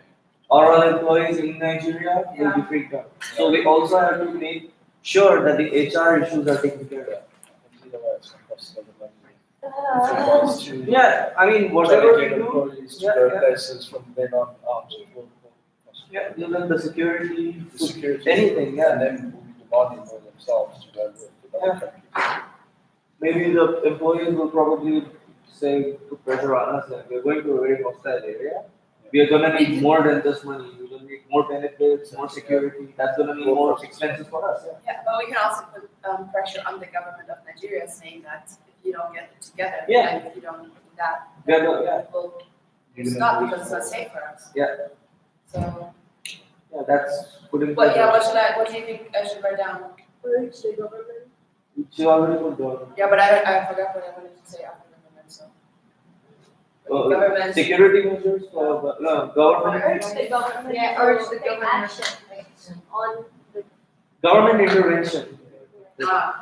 Our employees in Nigeria will be freaked out. So we also have to make sure that the HR issues are taken care of.
You know, it's not possible to manage.
Yeah, I mean,
Trying
whatever
to
we
get
do,
employees to
yeah,
go
yeah.
places from then on out.
yeah, even the security,
The security.
anything, yeah.
And then will be demanding more themselves to go work with other countries.
Maybe the employees will probably say to pressure on us that we're going to a very hostile area. We are gonna need more than just money. We're gonna need more benefits, more security. That's gonna mean more expenses for us. Yeah.
Yeah, but we can also put pressure on the government of Nigeria, saying that if you don't get it together,
Yeah.
and if you don't do that,
Yeah, no, yeah.
we'll stop because it's not safe for us.
Yeah.
So,
Yeah, that's putting.
what do you think I should write down?
urge the government.
She already put down.
Yeah, but I forgot what I wanted to say after government, so. Government.
Security measures, no, government.
Urge the government.
Yeah, urge the
to take
government.
action on the.
Government intervention.
No.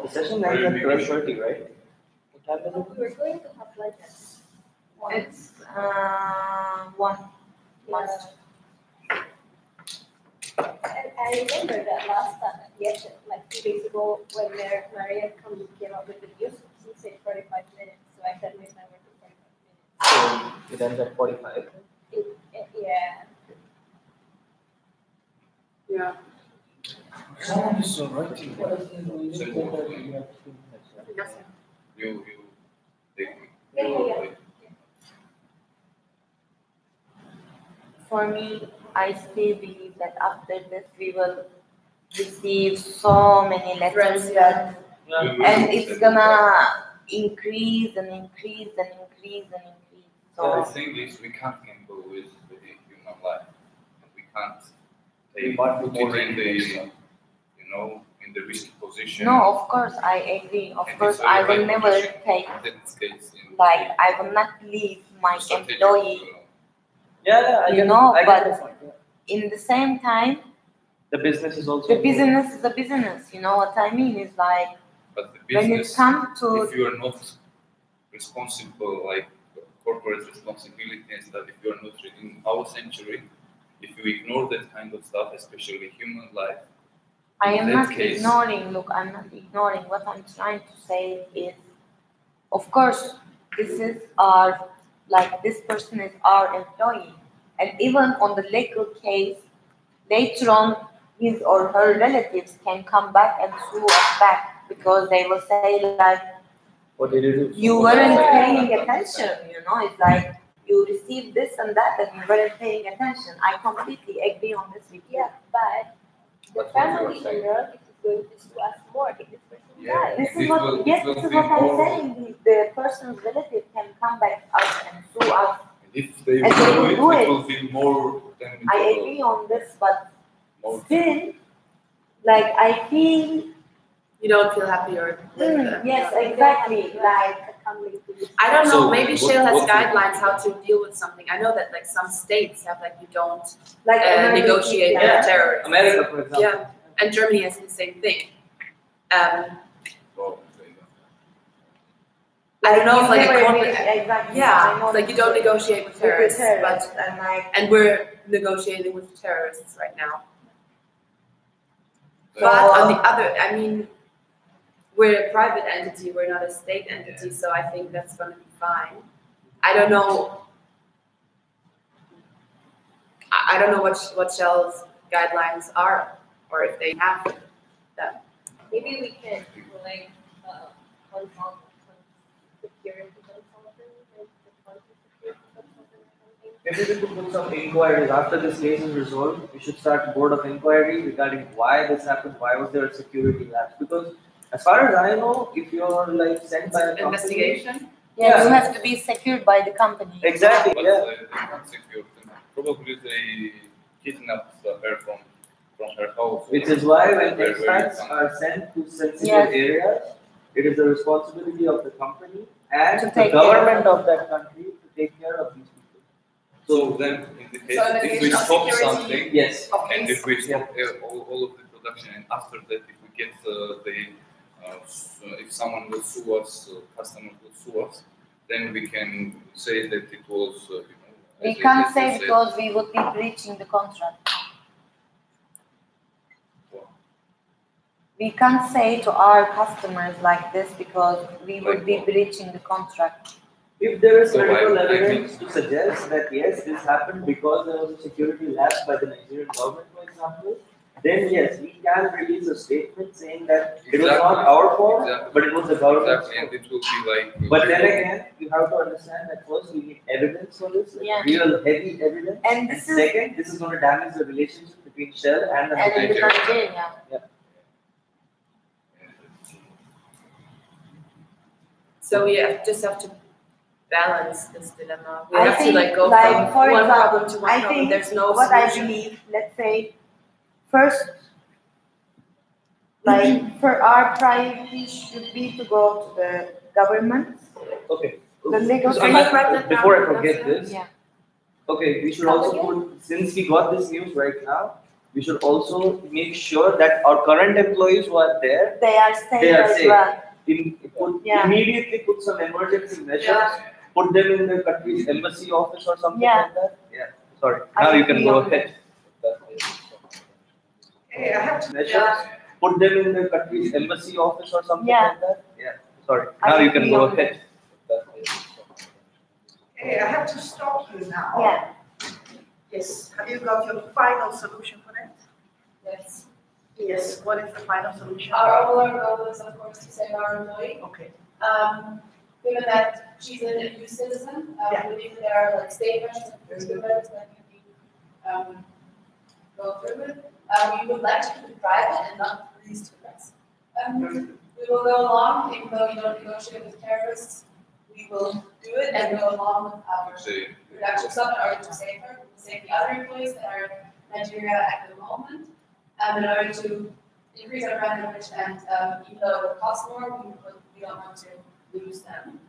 The session ends at 12:30, right? What time is it?
We were going to have lunch at one.
It's 1 March.
And I remember that last time, yes, like 2 days ago, when Maria came up with the news, she said 45 minutes, so I said my timer to 45 minutes.
So it ends at 45.
Yeah.
Yeah.
Someone is writing.
Nothing.
You take
Yeah.
For me, I still believe that after this we will receive so many letters that, and it's gonna increase and increase and increase and increase.
The
So
thing is, we can't gamble with the human life. We can't
We
take
might be
put
more
it in the,
realistic.
in the risky position.
no, of course I agree. Of
And
course
it's very
I will
high
never
position.
take,
In this case, in
like I will not leave my
strategic,
employee.
Yeah, I
You
get,
know,
I get
but-
the point. Yeah.
In the same time,
The business is also.
the business is a business. You know what I mean? It's like
But the
when it
business,
comes to
if you are not responsible, like corporate responsibility and stuff, if you are not in our century, if you ignore that kind of stuff, especially human life,
I
in
am
that
not
case-
ignoring, look, I'm not ignoring. What I'm trying to say is, of course, this is our, like, this person is our employee. And even on the legal case, later on, his or her relatives can come back and sue us back because they will say, like,
What did you do?
you weren't paying attention, you know, it's like you received this and that and you weren't paying attention. I completely agree on this with you.
Yeah, but the
That's what you
family
were saying.
and relative is going to sue us more if this person
Yeah.
dies.
This is
It
what,
will-
yes,
it will
this is
be
what I'm
more-
saying. The person's relative can come back out and sue us.
if they
And they will
do
do
it,
it.
it will be more than
I agree on this, but
more.
still, like I feel,
You don't feel happy or
yes, exactly. Like
I don't know,
So,
maybe
what-
Shale has
what-
guidelines how to deal with something. I know that like some states have like you don't
like emergency
negotiate
plan.
with terrorists.
America, for example.
Yeah. And Germany has the same thing.
Oh,
I don't know if like a
Never
corporate.
really- exactly. I
Yeah,
know
it's like you don't negotiate with
with
terrorists,
terrorists
but
and like
and we're negotiating with terrorists right now.
So-
But on the other, I mean, we're a private entity, we're not a state entity, so I think that's going to be fine. I don't know. I don't know what Shell's guidelines are, or if they have them.
Maybe we can like consult security consultant, like the content security consultant or something.
Maybe we could put some inquiries after this case is resolved. We should start a board of inquiry regarding why this happened. Why was there a security lapse? Because as far as I know, if you're like sent by a company,
Investigation.
yeah, you have to be secured by the company.
exactly,
But
yeah.
they not secured them. Probably they kidnapped her from her house.
Which is why when
Where
expats
you
are sent to sensitive
Yes.
areas, it is the responsibility of the company and
To
the
take
government of that country to take care of these people.
So then, in the case,
So in the
if
case
we
of
stop
security-
something,
Yes.
and if we stop all of the production, and after that, if we get if someone will sue us, customer will sue us, then we can say that it was.
We
as
can't
you
say
said,
because we would be breaching the contract. We can't say to our customers like this because we would be breaching the contract.
If there is
So
credible
I
evidence to suggest that yes, this happened because there was a security lapse by the Nigerian government, for example, then yes, we can release a statement saying that it was not
Exactly.
our fault,
Exactly.
but it was the government's
Exactly, and
fault.
it will be like.
But then again, you have to understand that first we need evidence for this, like
Yeah.
real heavy evidence.
And
And
this is
second, this is going to damage the relationship between Shell and the
and in
Nigerian.
Nigeria.
So we just have to balance this dilemma. We
I
have to
think,
like go
like,
from
for
one
example,
problem to one
I
problem.
think
There's no
what I
solution.
believe, let's say, first, like for our priority should be to go to the government,
Okay.
the legal.
Can you write that
Before I
down,
forget
Nadia?
this,
Yeah.
okay, we should also put, since we got this news right now, we should also make sure that our current employees who are there,
They are safe
They are
as
safe.
well. Yeah.
immediately put some emergency measures, put them in the country's embassy office or something
Yeah.
like that. Yeah, sorry.
I
Now you can
agree
go
on
ahead.
Hey, I have to.
Measures, put them in the country's embassy office or something
Yeah.
like that. Yeah, sorry.
I
Now you can
agree
go
on
ahead.
Hey, I have to stop you now.
Yeah.
Yes. Have you got your final solution for that?
Yes.
Yes. What is the final solution?
Our overall goal is, of course, to save our employee.
Okay.
Given that she's an EU citizen,
Yeah.
we believe that there are like state measures and physical measures that can be go through with. We would like to keep it private and not release to the press. We will go along, even though you don't negotiate with terrorists. We will do it and go along with our
Say,
production stuff in order to save her, save the other employees that are in Nigeria at the moment, in order to increase our brand image and even though it will cost more, we don't want to lose them.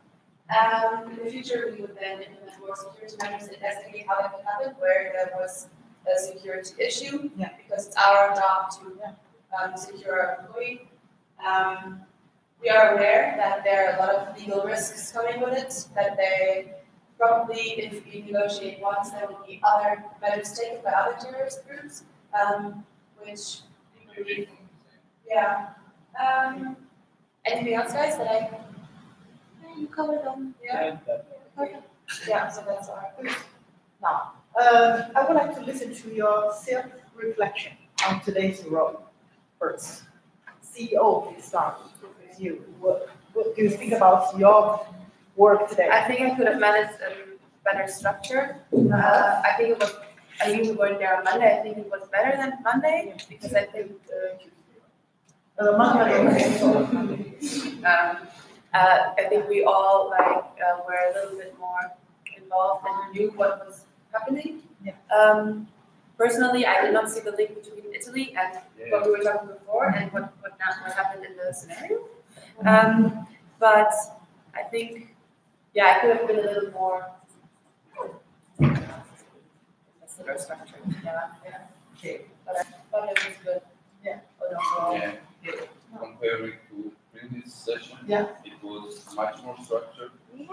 In the future, we would then implement more security measures, investigate how that could happen, where there was a security issue,
Yeah.
because it's our job to secure our employee. We are aware that there are a lot of legal risks coming with it, that they probably, if we negotiate once, there will be other measures taken by other terrorist groups, which we believe, yeah. Anything else, guys, that I? You covered them. Yeah. Perfect. Yeah, so that's our.
Now, I would like to listen to your self-reflection on today's role first. CEO, please start with you. What do you think about your work today?
I think I could have managed a better structure. I think it was, I knew we were there on Monday. I think it was better than Monday because I think I think we all were a little bit more involved and knew what was happening.
Yeah.
Personally, I did not see the link between Italy and what we were talking before and what happened in the scenario. But I think, yeah, I could have been a little more structured. Yeah.
Okay.
But it was good.
Yeah.
Overall.
yeah, comparing to previous session,
Yeah.
it was much more structured.
We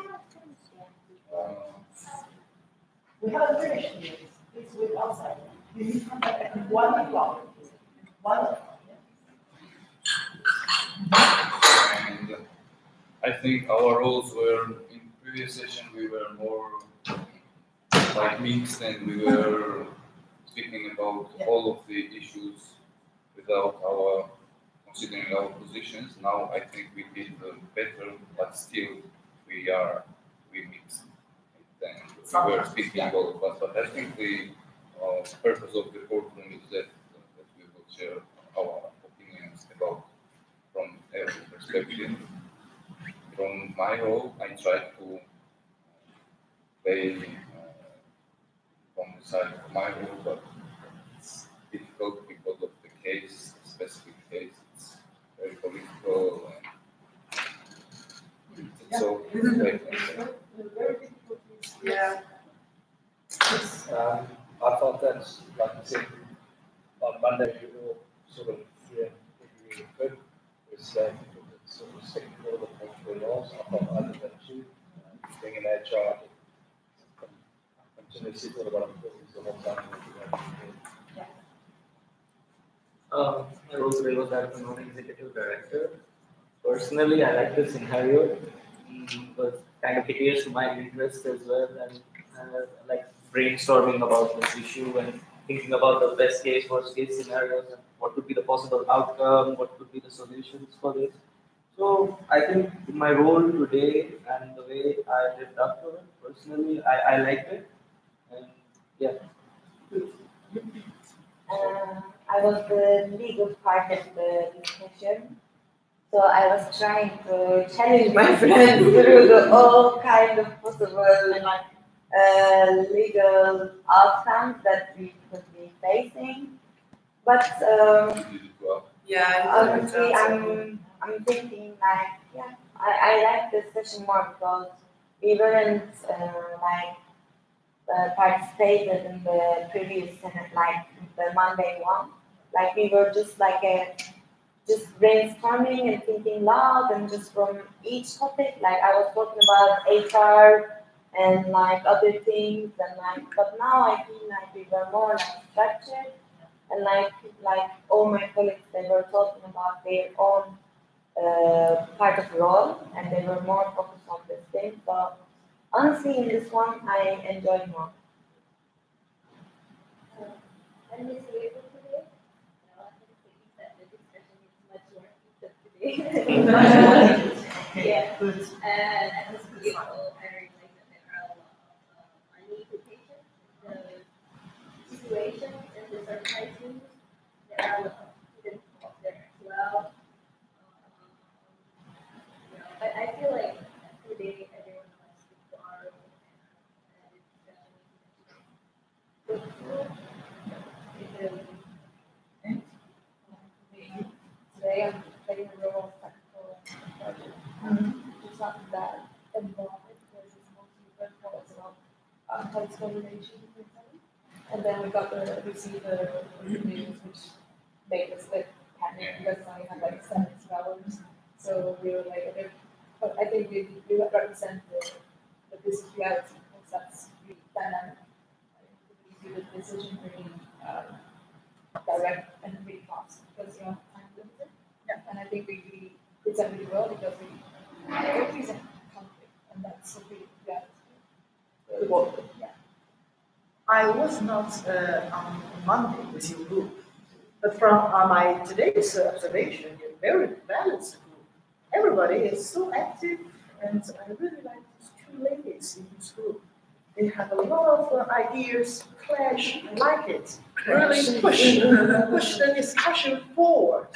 haven't finished yet. It's with outside. You need to come back at 1 o'clock. 1 o'clock.
And I think our roles were in previous session we were more like mixed and we were speaking about all of the issues without our considering our positions. Now I think we did better, but still we mixed. And we were speaking all of us, but I think the purpose of the boardroom is that we will share our opinions about from every perspective. From my role, I try to play from the side of my role, but it's difficult because of the case, specific case. It's very political and it's so complex.
Yeah.
I thought that's, like I said, on Monday, you all sort of, yeah, really good. Was sort of second quarter of the laws. I thought I did that too. Being an HR, continuously thought about it the whole time.
My role today was as a non-executive director. Personally, I like this scenario. It was kind of caters to my interest as well, and like brainstorming about this issue and thinking about the best case, worst case scenarios, and what could be the possible outcome, what could be the solutions for this. So I think my role today and the way I lived up to it, personally, I liked it, and yeah.
I was the legal part of the discussion, so I was trying to challenge my friends through the all kind of possible legal outcomes that we could be facing. But honestly, I'm thinking like, yeah, I like this session more because we weren't participated in the previous Senate, like the Monday one. Like we were just like just brainstorming and thinking loud and just from each topic. Like I was talking about HR and like other things and like, but now I feel like we were more like structured and like all my colleagues, they were talking about their own part of role and they were more focused on this thing. So honestly, in this one, I enjoyed more.
I'm Miss April today. I think that the discussion is much more heated today. Yeah. And as a CEO, I realize that there are a lot of money implications, the situation and the surprises. There are a lot of hidden costs there as well. But I feel like today everyone wants to borrow and it's definitely
Today I'm playing the role of technical project. It's not that involved because it's mostly reports about police coordination and then we received the news which made us a bit panic because now we have like 7 hours. So we were like a bit, but I think we represent the business reality because that's really dynamic. We do the decision really direct and really fast because time limited. Yeah. And I think we present really well because we represent conflict and that's a really reality. Yeah.
I was not on Monday with your group, but from my today's observation, you're very balanced group. Everybody is so active, and I really like these two ladies in this group. They have a lot of ideas, clash, I like it. Really push the discussion forward.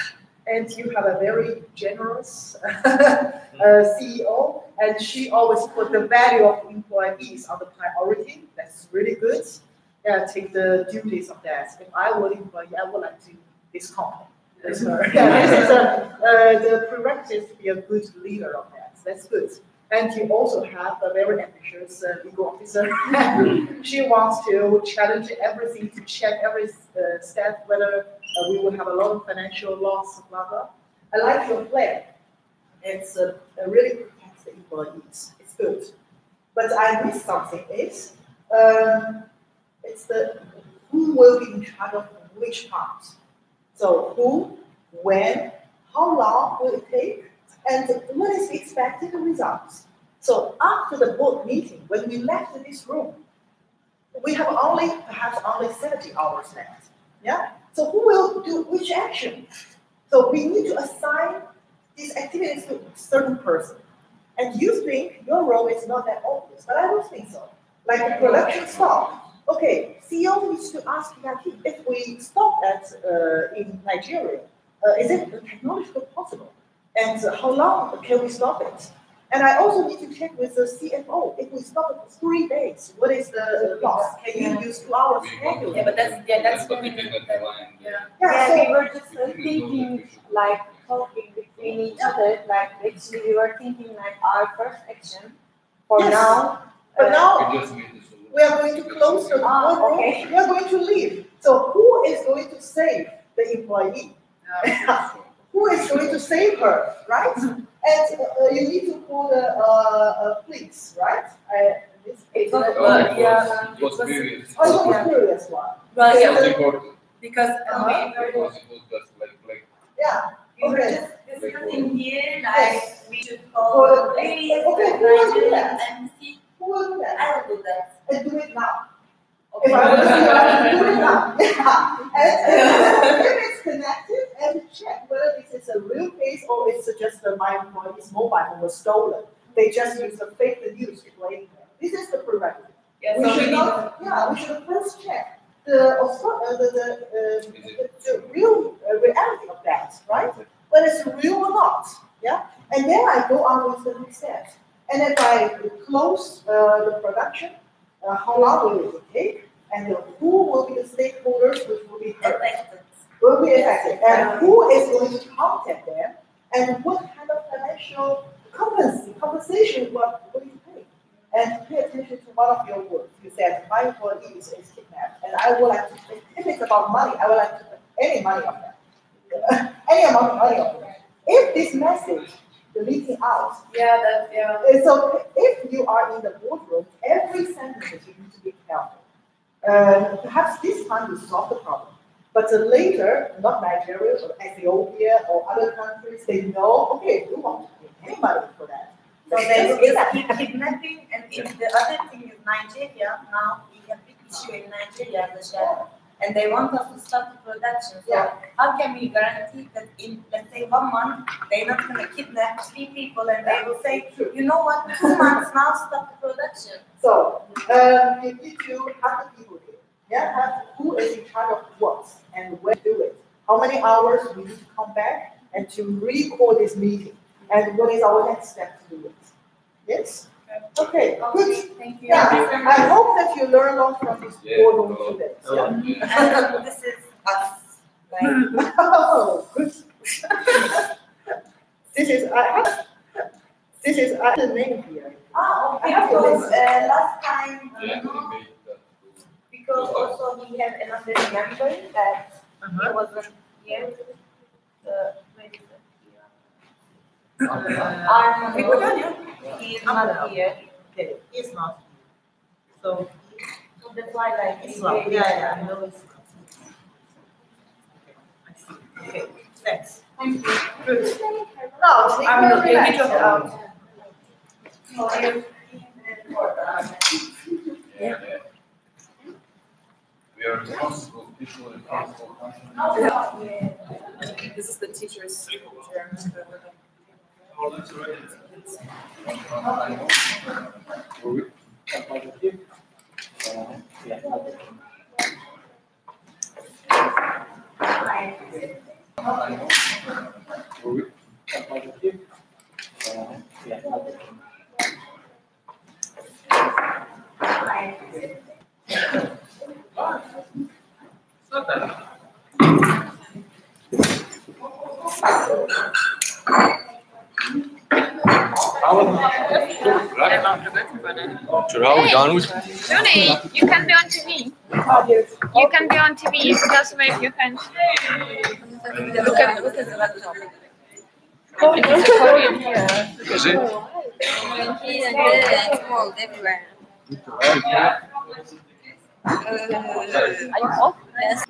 And you have a very generous CEO, and she always put the value of employees on the priority. That's really good. Yeah, take the duties of that. If I were employee, I would like to this company. This is the prerequisite to be a good leader of that. That's good. And you also have a very ambitious legal officer. She wants to challenge everything, to check every step, whether we will have a lot of financial loss, blah, blah. I like your plan. It's really protective. the employees. It's good. But I missed something is, it's the who will be in charge of which part. So who, when, how long will it take, and what is the expected results. So after the board meeting, when we left this room, we have perhaps only 70 hours left. Yeah? So who will do which action? So we need to assign these activities to a certain person. And you think your role is not that obvious, but I don't think so. Like the production stop. Okay, CEO needs to ask if we stop in Nigeria, is it technologically possible? And how long can we stop it? And I also need to check with the CFO. If we stop it for 3 days, what is the loss? Can you use 2 hours schedule?
Yeah, but that's
what
very
we
good.
did at the line.
Yeah,
so
we were just thinking, like, talking between each other, like, actually, we were thinking, like, our first action for
Yes.
now.
But now,
We just made the solution.
we are going to close the boardroom.
Okay.
We are going to leave. So who is going to save the employee? Who is going to save her, right? And you need to call the police, right?
It was,
It was serious.
Oh, it was curious one.
well,
It
yeah,
was important.
because
Because it was just like
Yeah.
We were
Okay.
just discussing here, like,
Yes.
we should
For
call
the
the police,
okay, who will do that?
and see.
Who will do that?
I will do that.
And do it now.
Okay.
If I was you, I would do it now. Yeah. And if it's connected, and check whether this is a real case or it's just my employee's mobile phone was stolen. They just use the fake news to blame them. This is the prerequisite.
yeah,
We
so we
should
need
not, we should first check the real reality of that, right? Whether it's real or not, yeah? And then I go on with the next steps. And if I close the production, how long will it take? And who will be the stakeholders which will be hurt? Will be affected. And who is going to contact them? And what kind of financial compensation will you pay? And pay attention to one of your words. You said, my employee is kidnapped. And I would like to, if it's about money, I would like to put any money of that. Any amount of money of that. If this message, the leaking out, so if you are in the boardroom, every sentence you need to be careful. Perhaps this time you solve the problem. But later, not Nigeria or Ethiopia or other countries, they know, okay, we want to pay any money for that.
So they will keep kidnapping, and if the other thing is Nigeria, now we have big issue in Nigeria as a shadow. And they want us to stop the production. So how can we guarantee that in, let's say, 1 month, they're not going to kidnap 3 people and they will say, you know what, 2 months now, stop the production.
So you need to have the people here. Yeah, have who is in charge of what and when to do it. How many hours we need to come back and to record this meeting. And what is our next step to do it? Yes? Okay, good.
Thank you.
Yeah, I hope that you learn a lot from this boardroom today.
And this is us. Like,
Oh, good. This is the name here.
oh,
I have your
because
list.
last time,
yeah, we made that.
because also we have another member that he wasn't here. Where is it? He is not here.
Okay, it's not. So,
So that's why like
it's not. Yeah, I know it's not. I see. Okay, thanks.
Thank you.
Good. Now,
I'm not
relax.
able to out.
Yeah. We are responsible people responsible companies.
This is the teacher's chair.
Oh, that's right.
Sure, how are we done with?
Julie, you can be on TV. You can be on TV. Just wave your hand.
Look at the laptop.
It's a Korean here.
Is it?
Pinky and good and small everywhere.
Are you off?
Yes.